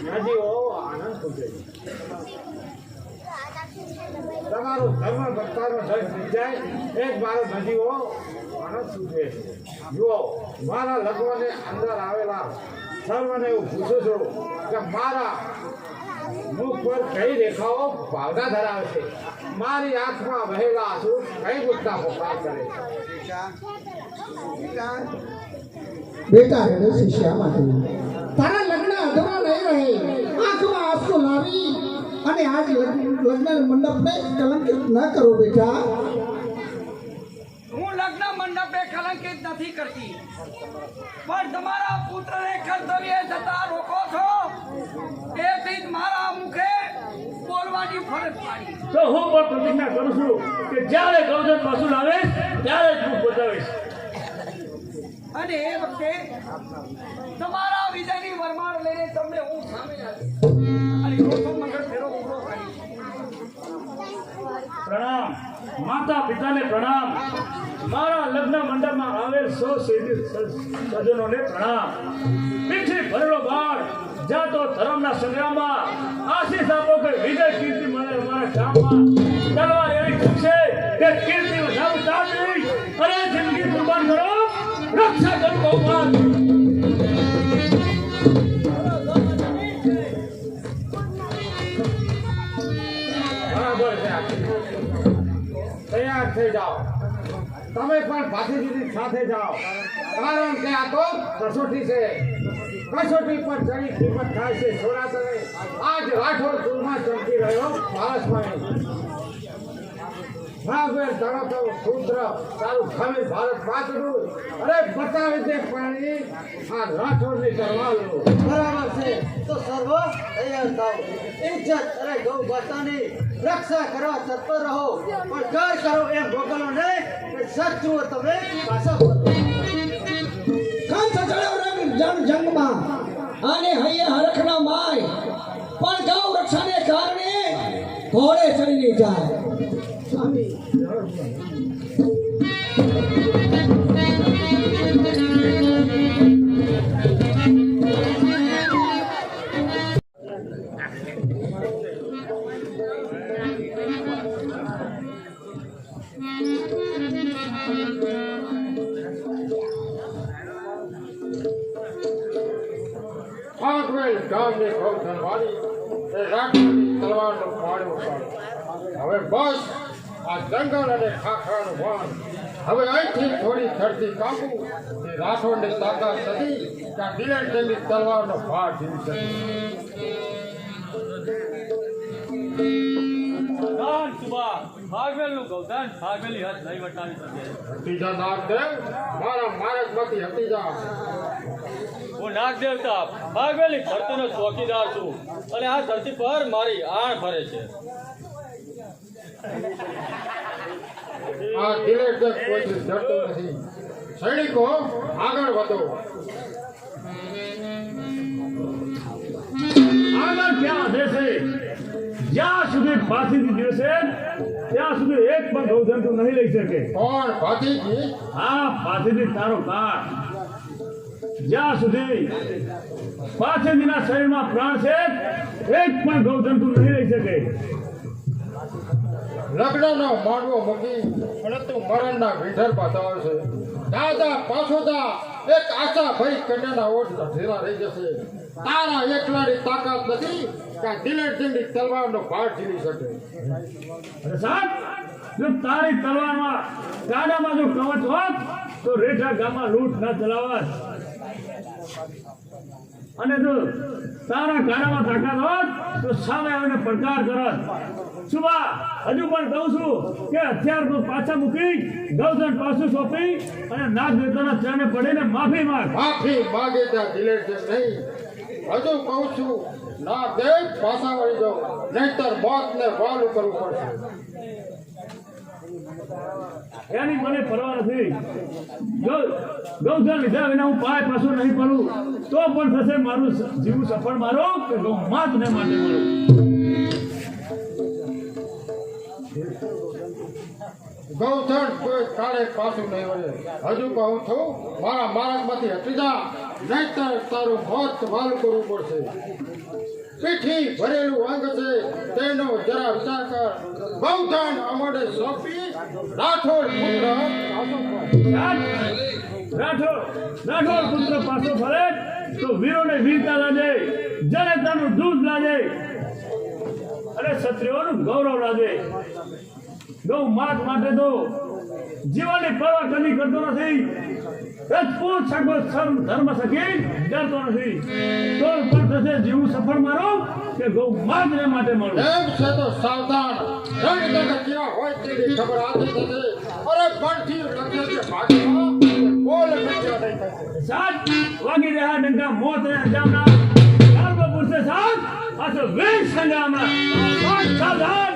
નજીવો આનંદ ખૂટે તમારા તમારો ધર્મ ભક્તાનો જય થઈ જાય એ જ મારો નજીવો આનંદ સૂચવે છે. જુઓ, મારા લગ્નને અંદર આવેલા સર્વને હું પૂછું છું કે મારા મુખ પર કઈ રેખાઓ ભાવના ધરાવે છે, મારી આંખમાં વહેલા આંસુ કઈ મુદ્દા પસાર કરે છે. બેટા રડે છે શા માટે? તારા લગ્ન અધૂરા નહીં રહે. આંખમાં આંસુ લાવી અને આજ લગ્ન મંડપને કલંકિત ન કરો બેટા. હું લગ્ન મંડપે કલંકિત નથી કરતી, પણ તમારા પુત્રને કર્તવ્ય જતા રોકો છો એથી જ મારા મુખે બોલવાની ફરજ પાડી. તો હું પણ પ્રતિજ્ઞા કરું છું કે જ્યારે ગૌધન વસૂલ આવે ત્યારે જ હું બતાવીશ. અને એ વખતે તમારા વિજયની વરમાળ લઈને તમને હું સામે આવીશ અને રોટો મંગળ ફેરો પૂરો કરીશ. પ્રણામ માતા પિતાને પ્રણામ. મારા લગ્ન મંડપમાં આવેલ સૌ સજ્જનોને પ્રણામ. પીઠી ભરેલો બાળ જાતો ધર્મના સંગ્રામમાં આશીષ આપો કે વિજય કીર્તિ મળે અમારા ગામમાં. તલવાર એવી ચૂકશે કે કીર્તિ વધારું ચાલ નહીં અને જિંદગી કુરબાન કરો રક્ષા કરો ભગવાન. બરાબર છે. તૈયાર થઈ જાઓ. તમે પણ ભાતીજીની સાથે જાઓ, કારણ કે આ તો કસોટી છે. કસોટી પર ચડી કિંમત થાય છે. છોરા તમે આજ રાઠોડ કુળમાં ચમકી રહ્યો પારસમય ભાગવેર ધડકો સૂત્ર તારું ખમી ભારત માતનું અરે બતાવે છે પાણી આ રાઠોડની તરવાલો. બરાબર છે. તો સર્વ તૈયાર થાઓ. ઇજ્જત અને ગૌ માતાની રક્ષા કરવા તત્પર રહો, પણ ઘર કરો એમ ભોગલો નહીં કે શત્રુઓ તમે પાછા ફરો. કંસ ચડ્યો રંગ જંગમાં અને હૈયે હરખના માય, પણ ગૌ રક્ષાને કારણે ઘોડે ચડીને જાય. સ્વામી ભાગવેલ ગામની ગૌધનવાળી એ રાઠોડની તલવારનો પાડવો પાડો. હવે બસ આ જંગલ અને ખાખરાનું વન હવે અહીંથી થોડી ધરતી કાપું એ રાઠોડની તાકાત નથી કે આ દિલેરચંદની તલવારનો ભાર ઝીલી શકે. દાન સુબા ભાગવેલનું ગૌદાન ભાગવેલી હાથ નહીં વટાવી શકે. હતીજા નાગદેવ મારા માર્ગમાંથી હટી જા. હું નાગ દેવતા ભાગવેલી ધરતીનો ચોકીદાર છું અને આ ધરતી પર મારી આણ ભરે છે. આ દિલેરચંદ કોઈથી ડરતો નથી. સૈનિકો આગળ વધો. આગળ ક્યાં વધે છે? જ્યાં સુધી ફાંસીથી દિવસે ત્યાં સુધી એક પણ ગૌધન તું નહીં લઈ શકે. કોણ ભાતીજી? હા, ફાંસીથી તારો કાળ. જ્યાં સુધી ફાંસીજીના શરીરમાં પ્રાણ છે એક પણ ગૌધન તું નહીં લઈ શકે. લગ્નનો માંડવો મૂકી પરંતુ મરણના વિધર બતાવે છે. દાદા પાછો જા, એક આશા ભઈ કન્યાના ઓઠ ઢીલા રહી જશે. તારા એકલાની તાકાત નથી કે આ દિલેરચંદની તલવારનો ભાર ઝીલી શકે. અરે સાહેબ, જો તારી તલવારમાં ગાડામાં જો કવચ હોત તો રેઠા ગામમાં લૂંટ ના ચલાવત. અને જો તારા ગાડામાં તાકાત હોત તો સામે આવીને પડકાર કરત. સુબા હજુ પણ કહું છું કે હથિયાર તો પાછા મૂકી ગૌધન પાછું સોંપી અને નાગ દેવતાના ચરણે પડીને માફી માંગ. માફી માગે ત્યાં દિલેરચંદ નહીં. હજુ કહું છું ના દેવ પાછા વળી જાઓ, નહીતર મોતને વાલું કરવું પડશે. એની મને પરવા નથી. જો ગૌધન લીધા વિના હું પાય પાછો નહીં પડું તો પણ થશે મારું જીવું સફળ મારો કે ગૌ માતને માટે મળું. ગૌધન કોઈ કાળે પાછું નહીં વળે. હજુ કહું છું મારા માર્ગમાંથી હટી જા, નહીતર તારું મોત વાલું કરવું પડશે. પીઠી ભરેલું અંગ છે તેનો જરા વિચાર કર ગૌધન અમારે સોંપી રાઠોડ પુત્ર પાછો ફરે. રાઠોડ પુત્ર પાછો ફરે તો વીરોને વીરતા લાગે, જનેતાનું દૂધ લાગે અને ક્ષત્રિયોનું ગૌરવ લાગે. ગૌ માત માટે તો જીવનની પરવા કદી કરતો નથી. રજપૂત સગો ધર્મ સખી ડરતો નથી. તો પણ થશે જીવું સફળ મારું કે ગૌ માતને માટે મારું. એમ છે તો સાવધાન રણગઢ ક્યાં હોય તેની ખબર આથી થશે. અરે બળથી લખે ભાગમાં બોલ મિત્યા નહીં થશે. સાત વાગી રહ્યા ડંકા મોત ને અંજામના ગર્ભ પૂછે સાત આ તો વીર સંગ્રામના સાવધાન.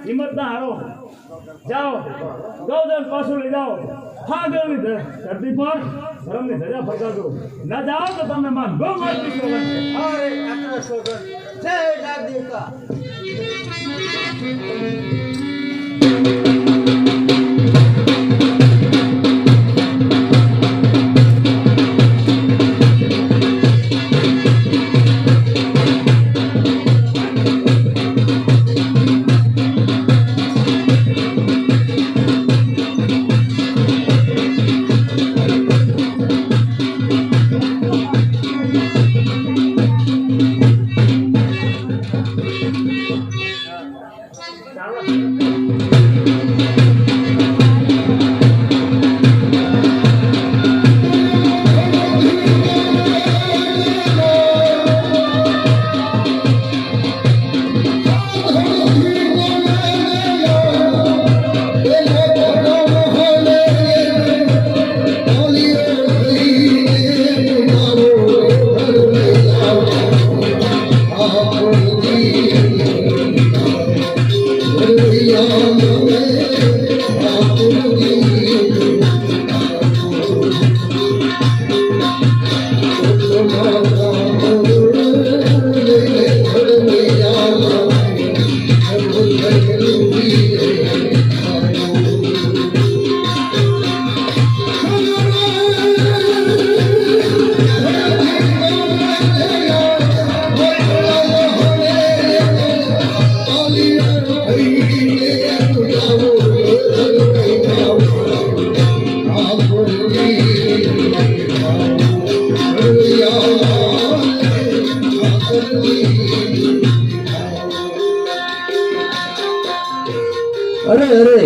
હિંમત ના હારો, જાઓ ગૌધન પાછું લઈ જાઓ. ફાગણની ધરતી પર ધર્મની ધજા ફરકાવજો. ના જાઓ તો તમને માન ગૌ માતની સોગંદ છે. અરે આટલા સોગંદ જય નાગ દેવતા. અરે અરે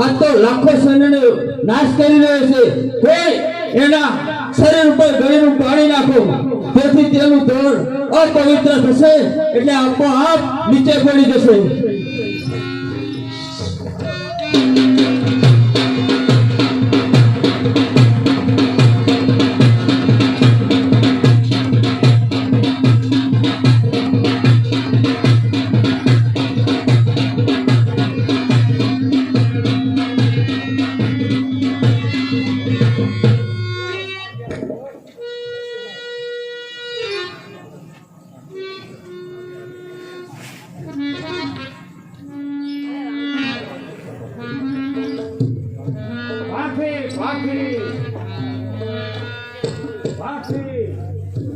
આ તો લાખો સૈન્યનો નાશ કરી રહ્યો છે. કોઈ એના શરીર ઉપર ગળીનું પાણી નાખો, તેથી તેનું તોડ અપવિત્ર થશે, એટલે આપોઆપ નીચે પડી જશે.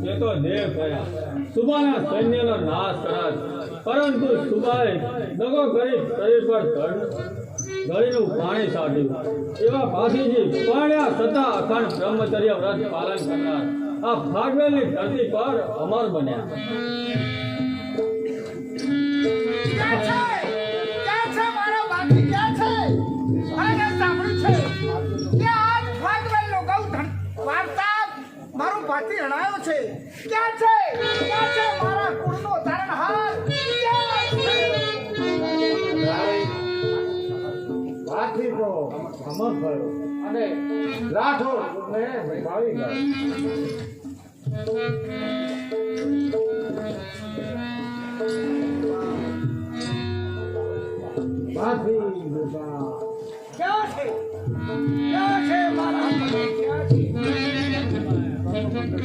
એ તો દેવ થયા, સુબાના સૈન્યનો નાશ કરાત, પરંતુ સુબાએ દગો કરી શરીર પર ગળીનું પાણી છાંટ્યું. એવા ભાથીજી પાણ્યા છતાં અખંડ બ્રહ્મચર્ય વ્રત પાલન કરનાર આ ફાગવેલની ધરતી પર અમર બન્યા. ક્યાં છે મારો બાકી? ક્યાં છે? અરે મેં સાંભળ્યું છે કે આ ફાગવેલનો ગૌધન વાર્તા મારો ભાતી હણાયો છે. ક્યાં છે? ક્યાં છે મારા કુળનો તારણહાર? હાથી તો અમર થયો અને રાઠોડ ને ભાવી ગયો. હાથી ક્યાં છે? ક્યાં છે મારા પતિ? ક્યાં છે?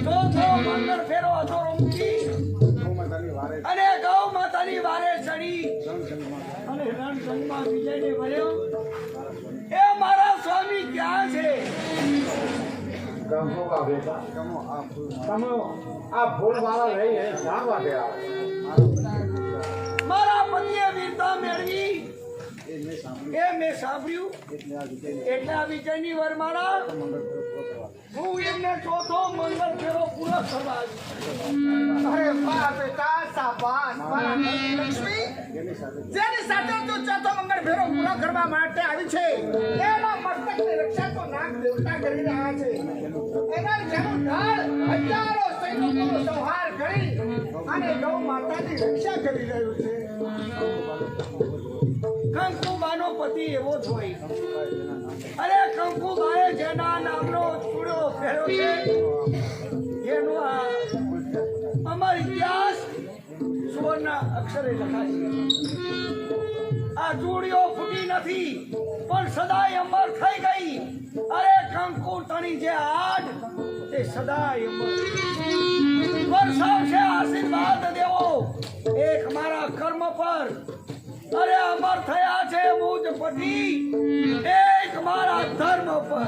તો મંગળ ફેરો અધોરો મૂકી અને ગૌ માતાની વારે ચડી અને રણસંગમાં વિજયને ભર્યો. એ મારા સ્વામી ક્યાં છે? ગમો કા બેટા, તમે આ ફૂલ માળા લઈને શા માટે આવો? મારા પતિએ વીરતા મેળવી એ મેં સાંભળ્યું, એટલે આ વિજયની વરમાળા હું એમને ચોથો મંગળ ફેરો પૂરો કરવા આવ્યો. અરે વાહ બેટા, સાબાસ. લક્ષ્મી જેની સાથે તું ચોથો મંગળ ફેરો પૂરો કરવા માટે આવી છે, એના મસ્તકની રક્ષા તો નાગ દેવતા કરી રહ્યા છે. એના જેનું ઢાળ હજારો સૈનિકોનો સંહાર કરી અને ગૌ માતાની રક્ષા કરી રહ્યું છે. કંકુબાનો પતિ એવો જ હોય. અરે કંકુબાએ જેના નામનો ચૂડો પહેર્યો છે, એનું આ પત્રે લખાશે. આ જોડીઓ ફૂટી નથી પણ સદાય અમર થઈ ગઈ. અરે કંકુ તણી જે આડ તે સદાય અમર વર્ષાવશે આશીર્વાદ દેવો એક મારા કર્મ પર. અરે અમર થયા છે મુજ પતિ એક મારા ધર્મ પર.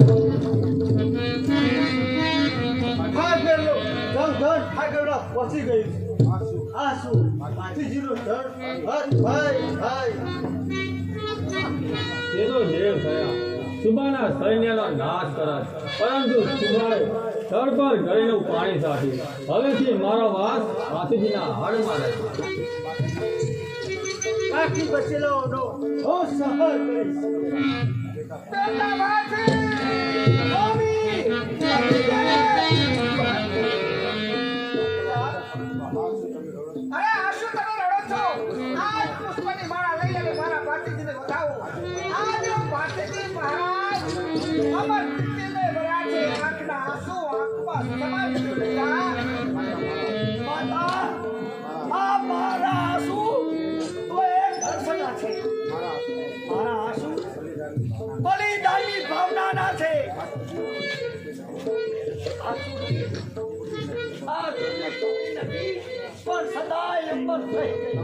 હા પેલો ધન ઠાકરડા પહોંચી ગઈ છે. આ શું પાટીજીનું ધન ભાઈ ભાઈ તેનો દેવ થયા સુબાના સૈન્યનો નાશ કરાય પરંતુ સુબાએ તળ પર ગળીનું પાણી સાઠ્યું. હવેથી મારો વાસ પાથીજીના હાડમાં રહેશે. બાકી બચેલાઓનો હું સહાર કરીશ. બેટા વાસી સ્વામી અરે આ શું તમે રડો છો? આજ પુષ્પની માળા લઈ અને મારા પાટીજીને બતાવો. આજ પાટીજી મહારાજ અમર કીર્તિને ભર્યા છે. આંખના આંસુ આંખમાં સમાઈ ગયા. માતા આ મારા આંસુ તો એક દર્શના છે. મારા આંસુ બલિદાનની ભાવનાના છે. આ તમને કોઈ નથી પણ સદાય અંબર થઈ ગઈ.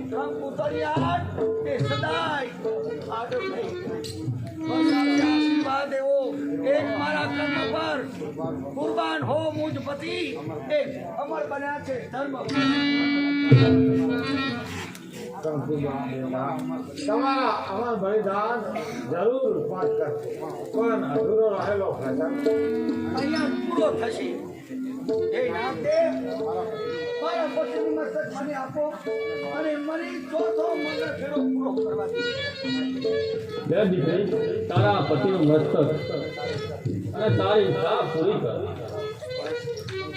કંકુતરિયાળ તે સદાય આગળ થઈ ગઈ. વર્ષાવશે આશીર્વાદ એવો એક મારા કર્મ પર કુરબાન હો મુજ પતિ એક અમર બન્યા છે ધર્મ પર. તમારા અમર બલિદાન જરૂર પાઠ કરશે પણ અધૂરો રહેલો પ્રસંગ અહીંયા પૂરો થશે. હે નામદેવ મારા પતિનું મસ્તક મને આપો અને મને ચોથો મંગળ ફેરો પૂરો કરવા દો. બે દીકરી તારા પતિનું મસ્તક અને તારી ઈચ્છા પૂરી કર.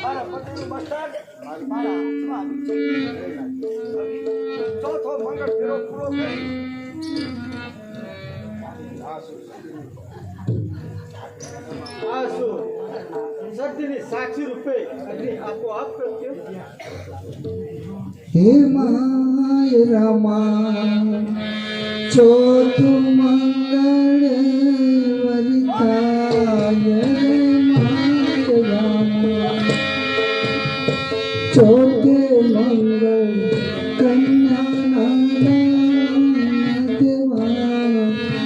મારા પતિનું મસ્તક મારા હાથમાં છે. ચોથો મંગળ ફેરો પૂરો કરી આ શું સત્યની સાક્ષી રૂપે અગ્નિ આપોઆપ પ્રત્યે હે માય રામા ચોથું મંગળ વરિતાય માય રામા ચોથે મંગળ કન્યા દેવા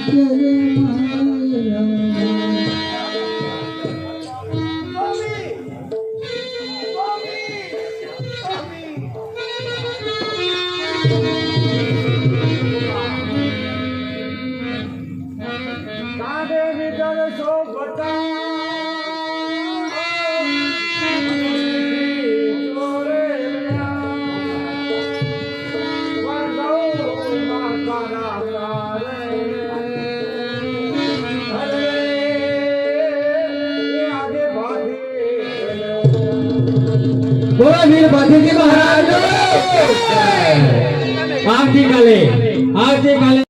હે માય રામા. કાંડે નિધન સો બતા બોલો વીર પાથીજી મહારાજ આવતીકાલે